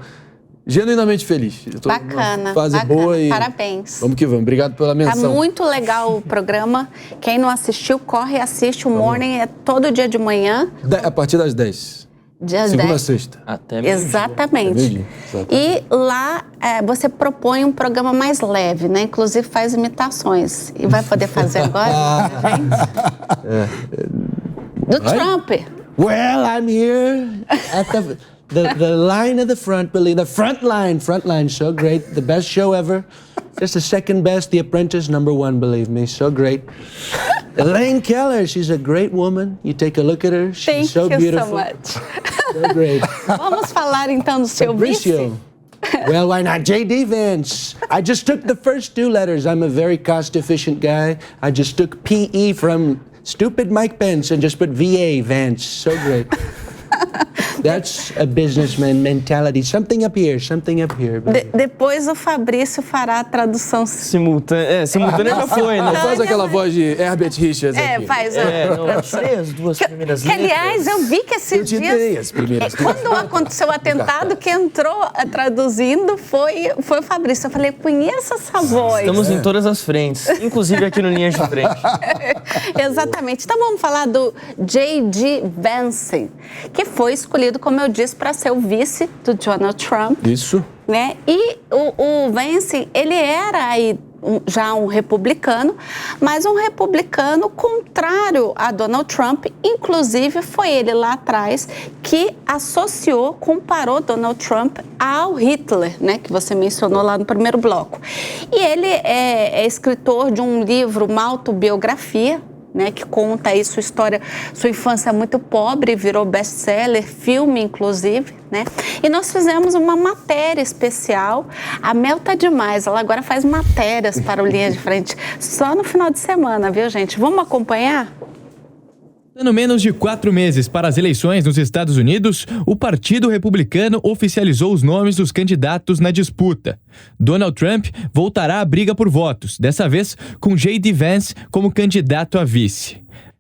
genuinamente feliz. Bacana, fase bacana. boa e Parabéns. Vamos que vamos. Obrigado pela menção. Tá muito legal o programa. Quem não assistiu, corre e assiste. O Morning é todo dia de manhã. A partir das 10. Dia Segunda a 10. sexta. Até meio-dia. Exatamente. E lá você propõe um programa mais leve, né? Inclusive faz imitações. E vai poder fazer agora, gente? Do Trump. Well, I'm here at the line of the front, believe the front line, so great, the best show ever. Just the second best, The Apprentice, #1, believe me, so great. Elaine Keller, she's a great woman. You take a look at her, she's so beautiful. Thank you so much. So great. Vamos falar então do seu vice? Fabrício. Well, why not? J.D. Vance. I just took the first 2 letters. I'm a very cost-efficient guy. I just took P.E. from stupid Mike Pence and just put V.A. Vance. So great. That's a businessman mentality. Something up here. Depois o Fabrício fará a tradução. Simultânea já foi, né? Faz aquela voz de Herbert Richards aqui. Faz. As 2 primeiras Que, aliás, eu vi que esses Eu te dei as primeiras. Quando aconteceu o atentado, quem entrou traduzindo foi o Fabrício. Eu falei, conheço essa voz. Estamos em todas as frentes, inclusive aqui no Linhas de Frente. Exatamente. Então vamos falar do J.D. Vance, que foi escolhido, como eu disse, para ser o vice do Donald Trump. Isso. Né? E o Vance, ele era aí já um republicano, mas um republicano contrário a Donald Trump. Inclusive, foi ele lá atrás que comparou Donald Trump ao Hitler, né? Que você mencionou lá no primeiro bloco. E ele é escritor de um livro, uma autobiografia, né, que conta aí sua história, sua infância muito pobre, virou best-seller, filme inclusive, né? E nós fizemos uma matéria especial. A Mel tá demais, ela agora faz matérias para o Linha de Frente, só no final de semana, viu, gente? Vamos acompanhar? Faltando menos de 4 meses para as eleições nos Estados Unidos, o Partido Republicano oficializou os nomes dos candidatos na disputa. Donald Trump voltará à briga por votos, dessa vez com J.D. Vance como candidato a vice.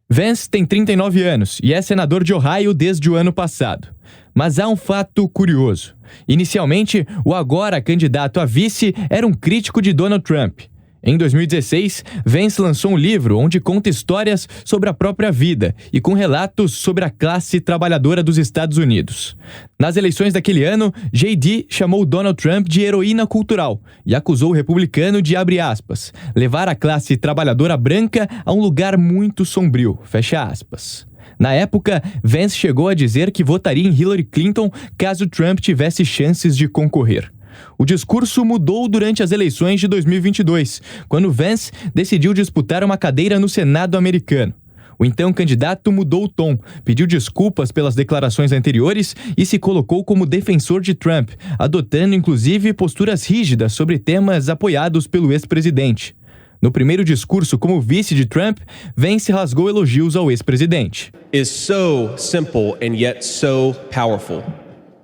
Vance tem 39 anos e é senador de Ohio desde o ano passado. Mas há um fato curioso. Inicialmente, o agora candidato a vice era um crítico de Donald Trump. Em 2016, Vance lançou um livro onde conta histórias sobre a própria vida e com relatos sobre a classe trabalhadora dos Estados Unidos. Nas eleições daquele ano, J.D. chamou Donald Trump de heroína cultural e acusou o republicano de, abre aspas, levar a classe trabalhadora branca a um lugar muito sombrio, fecha aspas. Na época, Vance chegou a dizer que votaria em Hillary Clinton caso Trump tivesse chances de concorrer. O discurso mudou durante as eleições de 2022, quando Vance decidiu disputar uma cadeira no Senado americano. O então candidato mudou o tom, pediu desculpas pelas declarações anteriores e se colocou como defensor de Trump, adotando inclusive posturas rígidas sobre temas apoiados pelo ex-presidente. No primeiro discurso como vice de Trump, Vance rasgou elogios ao ex-presidente. Is so simple and yet so powerful.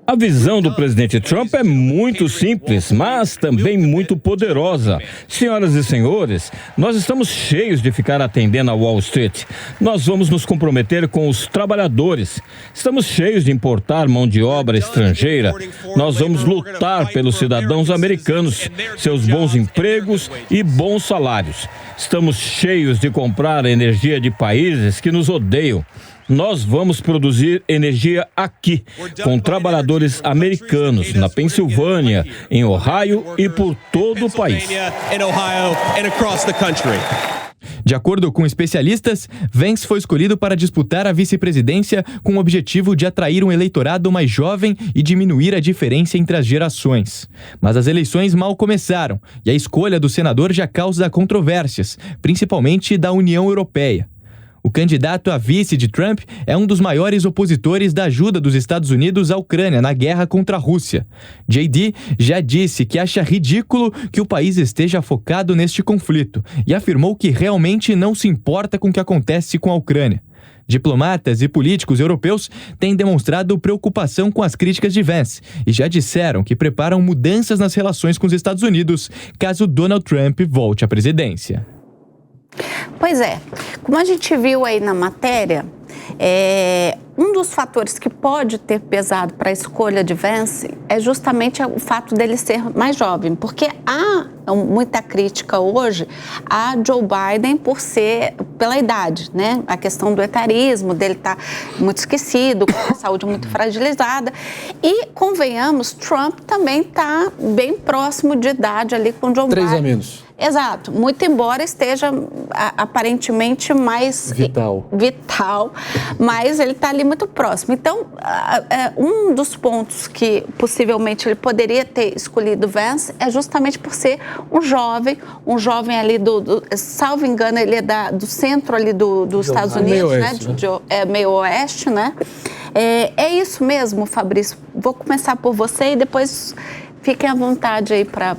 A visão do presidente Trump é muito simples, mas também muito poderosa. Senhoras e senhores, nós estamos cheios de ficar atendendo a Wall Street. Nós vamos nos comprometer com os trabalhadores. Estamos cheios de importar mão de obra estrangeira. Nós vamos lutar pelos cidadãos americanos, seus bons empregos e bons salários. Estamos cheios de comprar energia de países que nos odeiam. Nós vamos produzir energia aqui, com trabalhadores americanos, na Pensilvânia, em Ohio e por todo o país. De acordo com especialistas, Vance foi escolhido para disputar a vice-presidência com o objetivo de atrair um eleitorado mais jovem e diminuir a diferença entre as gerações. Mas as eleições mal começaram e a escolha do senador já causa controvérsias, principalmente da União Europeia. O candidato a vice de Trump é um dos maiores opositores da ajuda dos Estados Unidos à Ucrânia na guerra contra a Rússia. JD já disse que acha ridículo que o país esteja focado neste conflito e afirmou que realmente não se importa com o que acontece com a Ucrânia. Diplomatas e políticos europeus têm demonstrado preocupação com as críticas de Vance e já disseram que preparam mudanças nas relações com os Estados Unidos caso Donald Trump volte à presidência. Pois é, como a gente viu aí na matéria, um dos fatores que pode ter pesado para a escolha de Vance é justamente o fato dele ser mais jovem, porque há muita crítica hoje a Joe Biden pela idade, né? A questão do etarismo, dele estar muito esquecido, com a saúde muito fragilizada. E, convenhamos, Trump também está bem próximo de idade ali com Joe Biden. 3 a menos. Exato, muito embora esteja aparentemente mais vital, mas ele está ali muito próximo. Então, um dos pontos que possivelmente ele poderia ter escolhido Vance é justamente por ser um jovem ali salvo engano, ele é do centro ali dos Estados Unidos, meio oeste, né? É isso mesmo, Fabrício. Vou começar por você e depois fiquem à vontade aí para...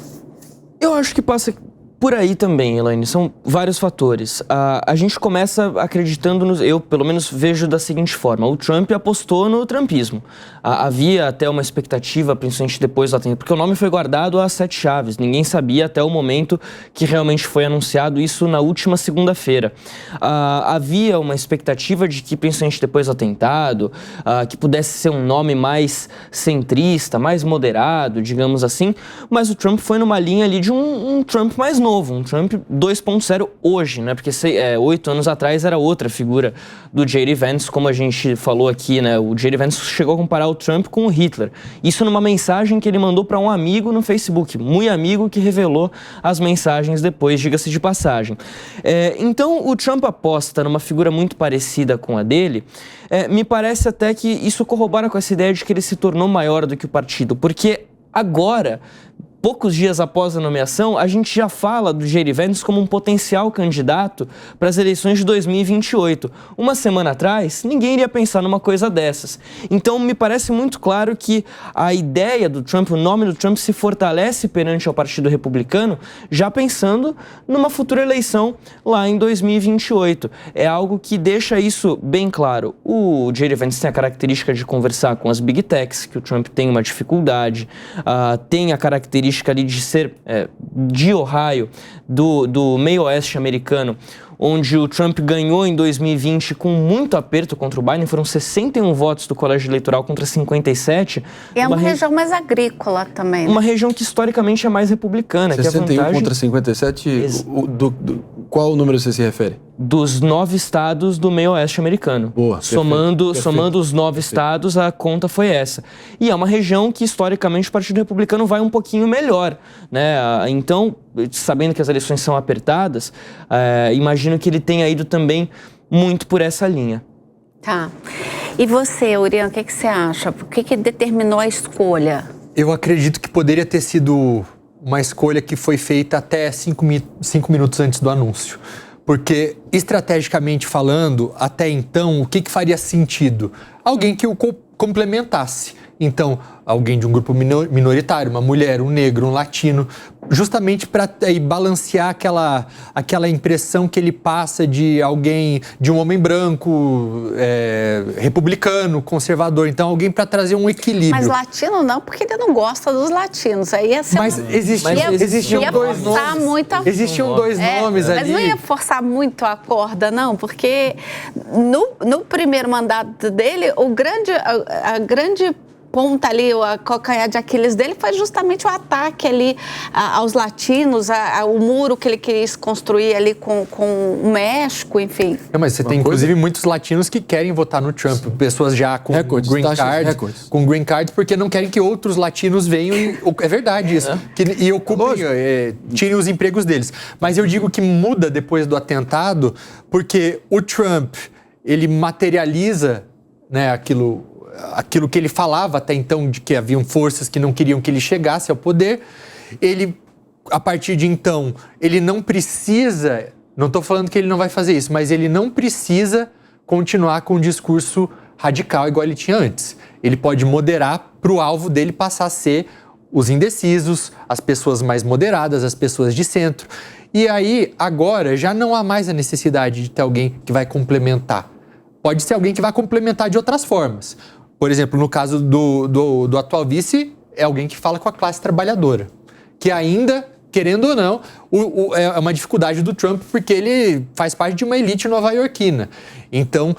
Eu acho que passa por aí também, Elaine, são vários fatores. A gente começa acreditando, eu pelo menos vejo da seguinte forma, o Trump apostou no trumpismo. Havia até uma expectativa, principalmente depois do atentado, porque o nome foi guardado às 7 chaves, ninguém sabia até o momento que realmente foi anunciado isso na última segunda-feira. Havia uma expectativa de que, principalmente depois do atentado, que pudesse ser um nome mais centrista, mais moderado, digamos assim, mas o Trump foi numa linha ali de um Trump mais novo, um Trump 2.0 hoje, né? Porque 8 anos atrás era outra figura do J.D. Vance, como a gente falou aqui, né? O J.D. Vance chegou a comparar o Trump com o Hitler. Isso numa mensagem que ele mandou para um amigo no Facebook, muito amigo, que revelou as mensagens depois, diga-se de passagem. Então, o Trump aposta numa figura muito parecida com a dele. Me parece até que isso corrobora com essa ideia de que ele se tornou maior do que o partido, porque agora, poucos dias após a nomeação, a gente já fala do J.D. Vance como um potencial candidato para as eleições de 2028. Uma semana atrás, ninguém iria pensar numa coisa dessas. Então, me parece muito claro que a ideia do Trump, o nome do Trump se fortalece perante ao Partido Republicano, já pensando numa futura eleição lá em 2028. É algo que deixa isso bem claro. O J.D. Vance tem a característica de conversar com as Big Techs, que o Trump tem uma dificuldade, tem a característica ali de ser de Ohio, do meio oeste americano, onde o Trump ganhou em 2020 com muito aperto contra o Biden, foram 61 votos do colégio eleitoral contra 57. E é uma região mais agrícola também. Né? Uma região que historicamente é mais republicana. 61 que a vantagem... contra 57, qual número você se refere? Dos 9 estados do meio oeste americano. Boa, somando os 9 estados, a conta foi essa. E é uma região que, historicamente, o Partido Republicano vai um pouquinho melhor, né? Então, sabendo que as eleições são apertadas, imagino que ele tenha ido também muito por essa linha. Tá. E você, Urian, o que você acha? O que determinou a escolha? Eu acredito que poderia ter sido uma escolha que foi feita até 5 minutos antes do anúncio. Porque, estrategicamente falando, até então, o que faria sentido? Alguém que o complementasse. Então, alguém de um grupo minoritário, uma mulher, um negro, um latino, justamente para balancear aquela impressão que ele passa de alguém, de um homem branco, republicano, conservador. Então, alguém para trazer um equilíbrio. Mas latino não, porque ele não gosta dos latinos. Aí ia ser existiam dois nomes. Existiam dois nomes ali. Mas não ia forçar muito a corda, não, porque no primeiro mandato dele, a grande ponta ali, a calcanhar de Aquiles dele foi justamente o ataque ali aos latinos, o muro que ele quis construir ali com o México, enfim. Mas você tem, inclusive, muitos latinos que querem votar no Trump, pessoas já com green card, porque não querem que outros latinos venham e... É verdade isso. E ocupem, tirem os empregos deles. Mas eu digo que muda depois do atentado, porque o Trump, ele materializa, né, aquilo que ele falava até então, de que haviam forças que não queriam que ele chegasse ao poder. Ele, a partir de então, ele não precisa Não estou falando que ele não vai fazer isso, mas ele não precisa continuar com um discurso radical igual ele tinha antes. Ele pode moderar para o alvo dele passar a ser os indecisos, as pessoas mais moderadas, as pessoas de centro. E aí, agora, já não há mais a necessidade de ter alguém que vai complementar. Pode ser alguém que vai complementar de outras formas. Por exemplo, no caso do atual vice, é alguém que fala com a classe trabalhadora, que ainda, querendo ou não, é uma dificuldade do Trump, porque ele faz parte de uma elite nova-iorquina. Então,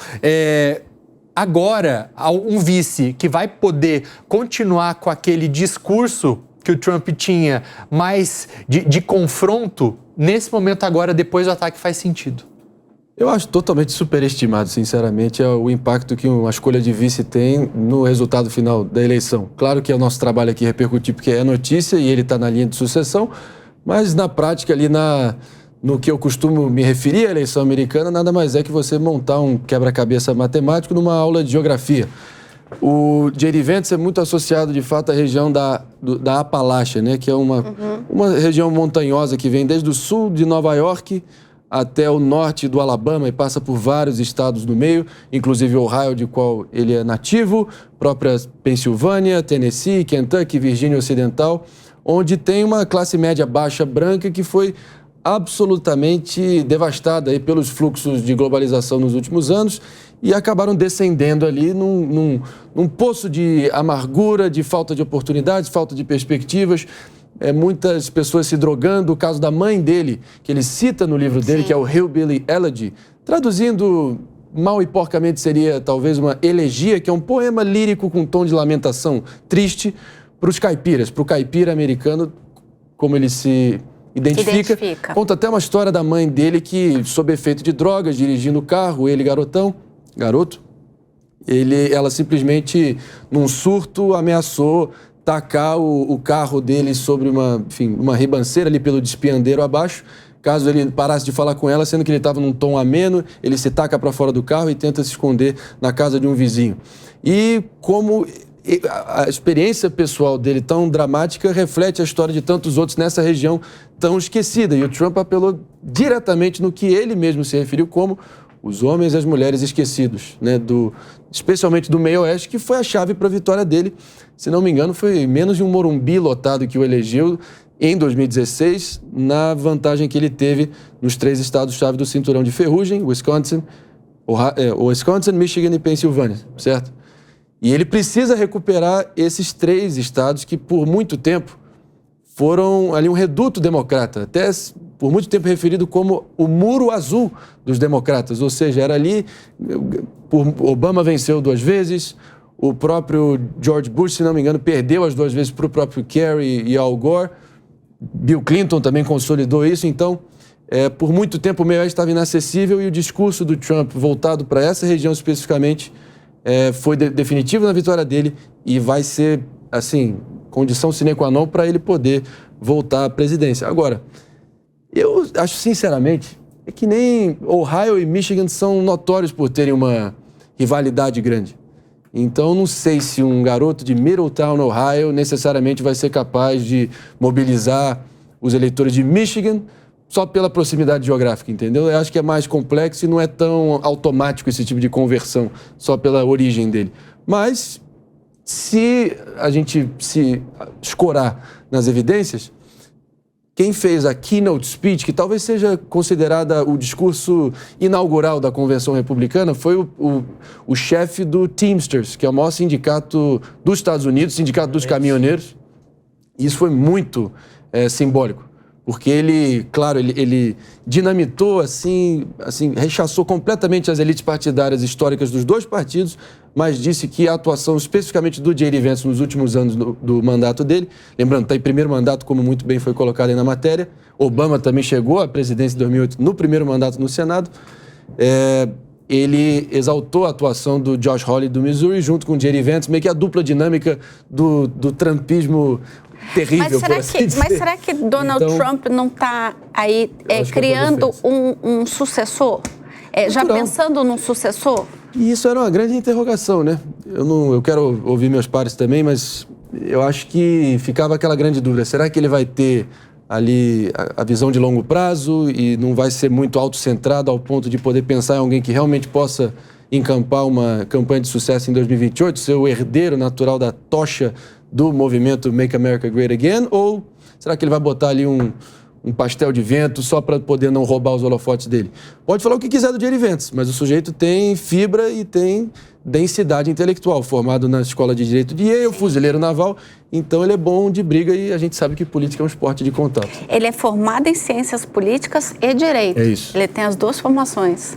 agora, um vice que vai poder continuar com aquele discurso que o Trump tinha, mais de confronto, nesse momento agora, depois do ataque, faz sentido. Eu acho totalmente superestimado, sinceramente, o impacto que uma escolha de vice tem no resultado final da eleição. Claro que é o nosso trabalho aqui repercutir, porque é notícia e ele está na linha de sucessão, mas na prática, ali no que eu costumo me referir à eleição americana, nada mais é que você montar um quebra-cabeça matemático numa aula de geografia. O J.D. Vance é muito associado, de fato, à região da Appalachia, né, que é uma região montanhosa que vem desde o sul de Nova York até o norte do Alabama e passa por vários estados no meio, inclusive Ohio, de qual ele é nativo, própria Pensilvânia, Tennessee, Kentucky, Virgínia Ocidental, onde tem uma classe média baixa branca que foi absolutamente devastada aí pelos fluxos de globalização nos últimos anos e acabaram descendendo ali num poço de amargura, de falta de oportunidades, falta de perspectivas, muitas pessoas se drogando. O caso da mãe dele, que ele cita no livro dele, que é o Hillbilly Elegy, traduzindo mal e porcamente seria talvez uma elegia, que é um poema lírico com tom de lamentação triste para os caipiras, para o caipira americano, como ele se identifica. Conta até uma história da mãe dele que, sob efeito de drogas, dirigindo o carro, ele garoto, ela simplesmente, num surto, ameaçou tacar o carro dele sobre uma ribanceira ali pelo despiandeiro abaixo. Caso ele parasse de falar com ela, sendo que ele estava num tom ameno, ele se taca para fora do carro e tenta se esconder na casa de um vizinho. E como a experiência pessoal dele tão dramática reflete a história de tantos outros nessa região tão esquecida. E o Trump apelou diretamente no que ele mesmo se referiu como os homens e as mulheres esquecidos, né, especialmente do meio oeste, que foi a chave para a vitória dele. Se não me engano, foi menos de um Morumbi lotado que o elegeu em 2016, na vantagem que ele teve nos 3 estados-chave do Cinturão de Ferrugem, Wisconsin, Michigan e Pensilvânia, certo? E ele precisa recuperar esses 3 estados que, por muito tempo, foram ali um reduto democrata, até por muito tempo referido como o muro azul dos democratas, ou seja, era ali, Obama venceu 2 vezes, o próprio George Bush, se não me engano, perdeu as 2 vezes para o próprio Kerry e Al Gore, Bill Clinton também consolidou isso, então, por muito tempo o meio oeste estava inacessível e o discurso do Trump voltado para essa região especificamente foi definitivo na vitória dele e vai ser, assim, condição sine qua non para ele poder voltar à presidência. Agora, eu acho, sinceramente, que nem Ohio e Michigan são notórios por terem uma rivalidade grande. Então, não sei se um garoto de Middletown, Ohio, necessariamente vai ser capaz de mobilizar os eleitores de Michigan só pela proximidade geográfica, entendeu? Eu acho que é mais complexo e não é tão automático esse tipo de conversão, só pela origem dele. Mas, se a gente se escorar nas evidências, quem fez a keynote speech, que talvez seja considerada o discurso inaugural da Convenção Republicana, foi o chefe do Teamsters, que é o maior sindicato dos Estados Unidos, sindicato dos caminhoneiros. E isso foi muito simbólico, porque ele, claro, ele dinamitou, assim, rechaçou completamente as elites partidárias históricas dos 2 partidos, mas disse que a atuação especificamente do J.D. Vance nos últimos anos do mandato dele, lembrando, está em primeiro mandato, como muito bem foi colocado aí na matéria, Obama também chegou à presidência em 2008 no primeiro mandato no Senado, ele exaltou a atuação do Josh Hawley do Missouri junto com o J.D. Vance, meio que a dupla dinâmica do trumpismo terrível, mas será que Donald Trump não está aí criando um sucessor? Já pensando num sucessor? E isso era uma grande interrogação, né? Eu quero ouvir meus pares também, mas eu acho que ficava aquela grande dúvida. Será que ele vai ter ali a visão de longo prazo e não vai ser muito autocentrado ao ponto de poder pensar em alguém que realmente possa encampar uma campanha de sucesso em 2028, ser o herdeiro natural da tocha do movimento Make America Great Again? Ou será que ele vai botar ali um pastel de vento só para poder não roubar os holofotes dele? Pode falar o que quiser do Jerry Vance, mas o sujeito tem fibra e tem densidade intelectual, formado na Escola de Direito de Yale, fuzileiro naval, então ele é bom de briga e a gente sabe que política é um esporte de contato. Ele é formado em ciências políticas e direito. É isso. Ele tem as duas formações.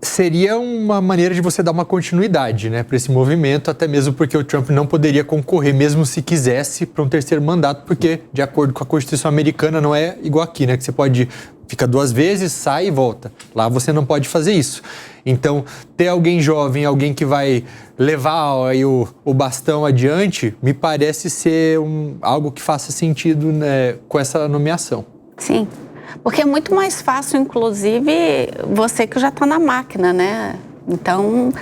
Seria uma maneira de você dar uma continuidade, né, para esse movimento, até mesmo porque o Trump não poderia concorrer, mesmo se quisesse, para um terceiro mandato, porque, de acordo com a Constituição americana, não é igual aqui, né, que você pode fica 2 vezes, sai e volta. Lá você não pode fazer isso. Então, ter alguém jovem, alguém que vai levar aí o bastão adiante, me parece ser algo que faça sentido, né, com essa nomeação. Sim, porque é muito mais fácil, inclusive, você que já está na máquina, né? Então,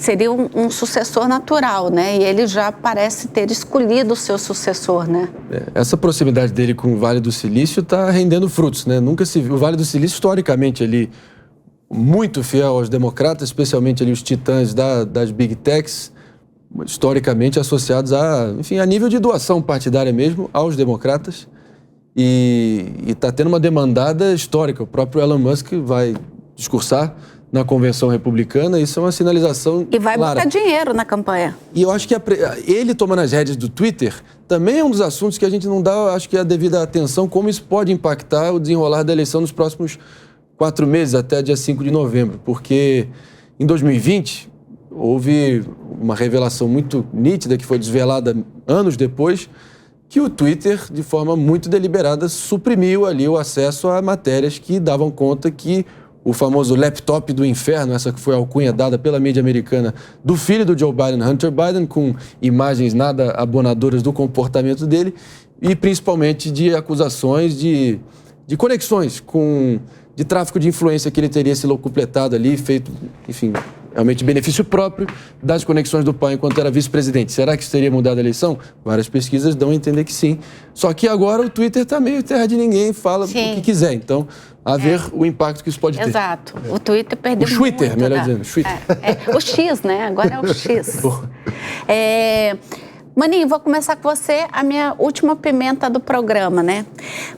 seria um sucessor natural, né? E ele já parece ter escolhido o seu sucessor, né? Essa proximidade dele com o Vale do Silício está rendendo frutos, né? Nunca se viu. O Vale do Silício, historicamente, ali, muito fiel aos democratas, especialmente ali os titãs das Big Techs, historicamente associados a nível de doação partidária mesmo, aos democratas. E está tendo uma demandada histórica. O próprio Elon Musk vai discursar na convenção republicana, isso é uma sinalização E vai clara. botar dinheiro na campanha. E eu acho que ele tomando as rédeas do Twitter também é um dos assuntos que a gente não dá, acho que, a devida atenção, como isso pode impactar o desenrolar da eleição nos próximos 4 meses, até dia 5 de novembro. Porque em 2020 houve uma revelação muito nítida, que foi desvelada anos depois, que o Twitter, de forma muito deliberada, suprimiu ali o acesso a matérias que davam conta que o famoso laptop do inferno, essa que foi a alcunha dada pela mídia americana do filho do Joe Biden, Hunter Biden, com imagens nada abonadoras do comportamento dele e principalmente de acusações de conexões de tráfico de influência que ele teria se locupletado ali, feito, enfim, realmente benefício próprio das conexões do pai enquanto era vice-presidente. Será que isso teria mudado a eleição? Várias pesquisas dão a entender que sim. Só que agora o Twitter está meio terra de ninguém, fala sim. O que quiser. Então, a ver o impacto que isso pode ter. Exato. O Twitter perdeu muito. O Twitter, melhor dizendo. O X, né? Agora é o X. Maninho, vou começar com você, a minha última pimenta do programa, né?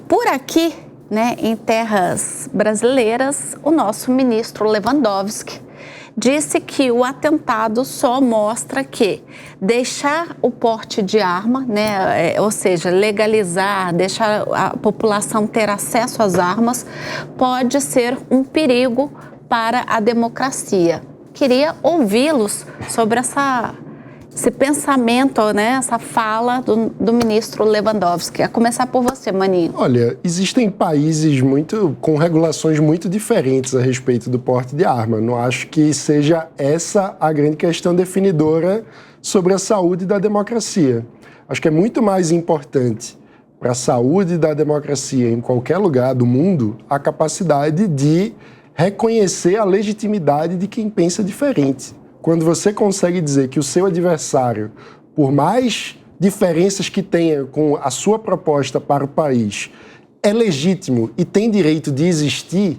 Por aqui, né, em terras brasileiras, o nosso ministro Lewandowski disse que o atentado só mostra que deixar o porte de arma, né, ou seja, legalizar, deixar a população ter acesso às armas, pode ser um perigo para a democracia. Queria ouvi-los sobre esse pensamento, né, essa fala do ministro Lewandowski. A começar por você, Maninho. Olha, existem países com regulações muito diferentes a respeito do porte de arma. Não acho que seja essa a grande questão definidora sobre a saúde da democracia. Acho que é muito mais importante para a saúde da democracia em qualquer lugar do mundo a capacidade de reconhecer a legitimidade de quem pensa diferente. Quando você consegue dizer que o seu adversário, por mais diferenças que tenha com a sua proposta para o país, é legítimo e tem direito de existir,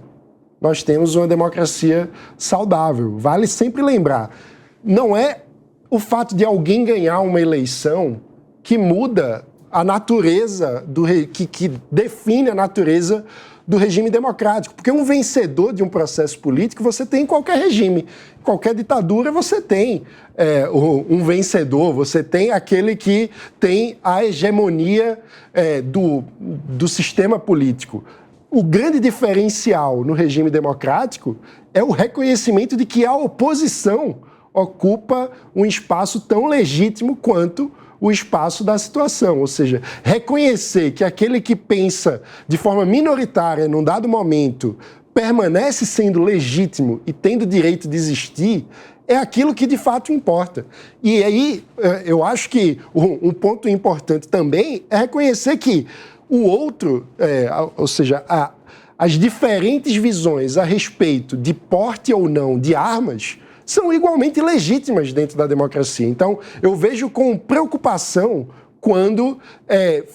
nós temos uma democracia saudável. Vale sempre lembrar, não é o fato de alguém ganhar uma eleição que muda a natureza, que define a natureza do regime democrático. Porque um vencedor de um processo político você tem em qualquer regime. Em qualquer ditadura você tem um vencedor, você tem aquele que tem a hegemonia do sistema político. O grande diferencial no regime democrático é o reconhecimento de que a oposição ocupa um espaço tão legítimo quanto o espaço da situação, ou seja, reconhecer que aquele que pensa de forma minoritária num dado momento permanece sendo legítimo e tendo direito de existir, é aquilo que de fato importa. E aí, eu acho que um ponto importante também é reconhecer que o outro, ou seja, as diferentes visões a respeito de porte ou não de armas são igualmente legítimas dentro da democracia. Então, eu vejo com preocupação quando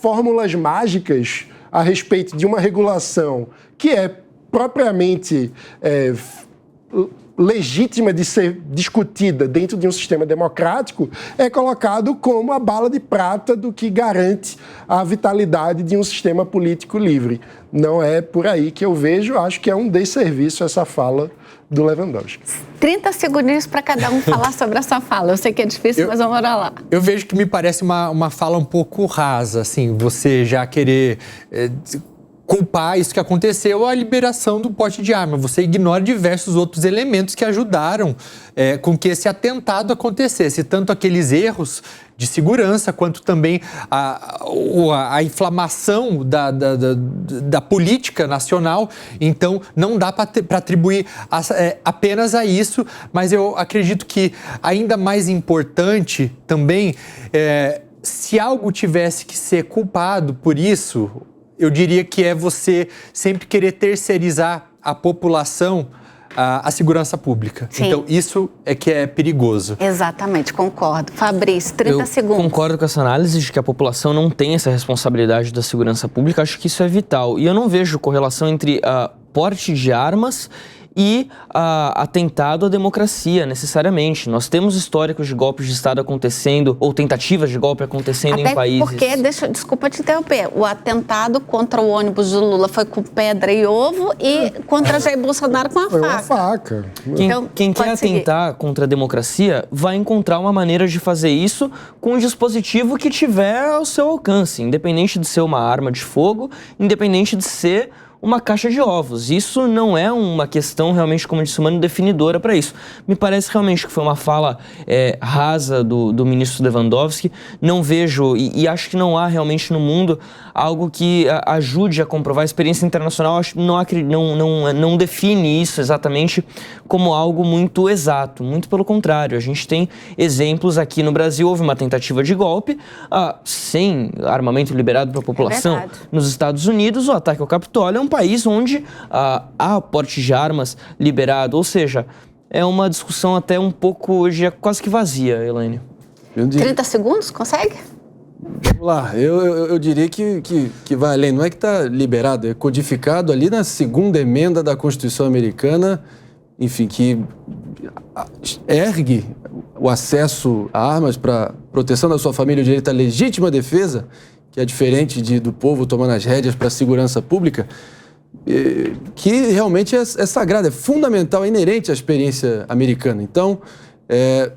fórmulas mágicas a respeito de uma regulação que é propriamente legítima de ser discutida dentro de um sistema democrático, é colocado como a bala de prata do que garante a vitalidade de um sistema político livre. Não é por aí que eu vejo, acho que é um desserviço essa fala do Lewandowski. 30 segundinhos para cada um falar sobre a sua fala. Eu sei que é difícil, mas vamos orar lá. Eu vejo que me parece uma fala um pouco rasa, assim, você já querer culpar isso que aconteceu, a liberação do porte de arma. Você ignora diversos outros elementos que ajudaram com que esse atentado acontecesse. Tanto aqueles erros de segurança, quanto também a inflamação da política nacional. Então, não dá para atribuir apenas a isso, mas eu acredito que ainda mais importante também, se algo tivesse que ser culpado por isso, eu diria que é você sempre querer terceirizar a população à segurança pública. Sim. Então, isso é que é perigoso. Exatamente, concordo. Fabrício, 30 segundos. Eu concordo com essa análise de que a população não tem essa responsabilidade da segurança pública. Acho que isso é vital. E eu não vejo correlação entre porte de armas e atentado à democracia, necessariamente. Nós temos históricos de golpes de Estado acontecendo, ou tentativas de golpe acontecendo em países... Porque, desculpa te interromper, o atentado contra o ônibus do Lula foi com pedra e ovo e contra Jair Bolsonaro com a faca. Uma faca. Quem quer atentar contra a democracia vai encontrar uma maneira de fazer isso com um dispositivo que tiver ao seu alcance, independente de ser uma arma de fogo, independente de ser uma caixa de ovos. Isso não é uma questão realmente, como disse o Mano, definidora para isso. Me parece realmente que foi uma fala rasa do ministro Lewandowski. Não vejo, e acho que não há realmente no mundo algo que ajude a comprovar. A experiência internacional acho, não define isso exatamente como algo muito exato. Muito pelo contrário. A gente tem exemplos aqui no Brasil. Houve uma tentativa de golpe sem armamento liberado para a população. Nos Estados Unidos, o ataque ao Capitólio é um país onde há porte de armas liberado. Ou seja, é uma discussão até um pouco já quase que vazia, Elaine. 30 segundos, consegue? Vamos lá, eu diria que vai além. Não é que está liberado, é codificado ali na segunda emenda da Constituição Americana, enfim, que ergue o acesso a armas para proteção da sua família, o direito à legítima defesa, que é diferente do povo tomando as rédeas para a segurança pública, que realmente é sagrado, é fundamental, é inerente à experiência americana. Então,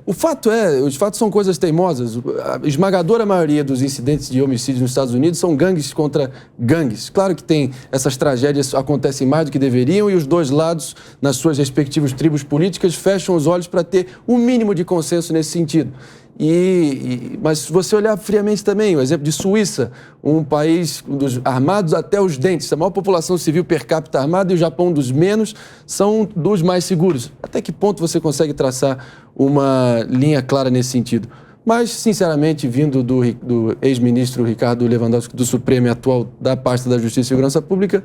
os fatos são coisas teimosas. A esmagadora maioria dos incidentes de homicídio nos Estados Unidos são gangues contra gangues. Claro que essas tragédias acontecem mais do que deveriam e os dois lados, nas suas respectivas tribos políticas, fecham os olhos para ter o mínimo de consenso nesse sentido. Mas se você olhar friamente também, o exemplo de Suíça, um país armados até os dentes, a maior população civil per capita armada, e o Japão dos menos, são dos mais seguros. Até que ponto você consegue traçar uma linha clara nesse sentido? Mas, sinceramente, vindo do ex-ministro Ricardo Lewandowski, do Supremo e atual da pasta da Justiça e Segurança Pública,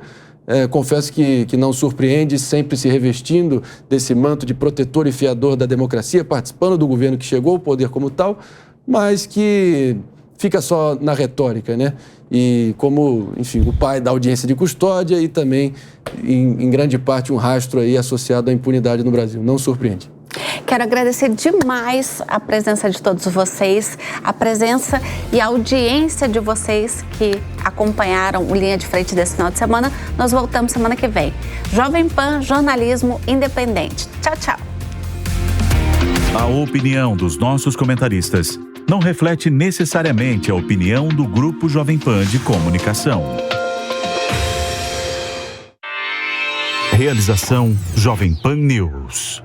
confesso que não surpreende, sempre se revestindo desse manto de protetor e fiador da democracia, participando do governo que chegou ao poder como tal, mas que fica só na retórica, né? E como, enfim, o pai da audiência de custódia e também, em grande parte, um rastro aí associado à impunidade no Brasil. Não surpreende. Quero agradecer demais a presença de todos vocês, a presença e a audiência de vocês que acompanharam o Linha de Frente desse final de semana. Nós voltamos semana que vem. Jovem Pan, jornalismo independente. Tchau, tchau. A opinião dos nossos comentaristas não reflete necessariamente a opinião do Grupo Jovem Pan de Comunicação. Realização Jovem Pan News.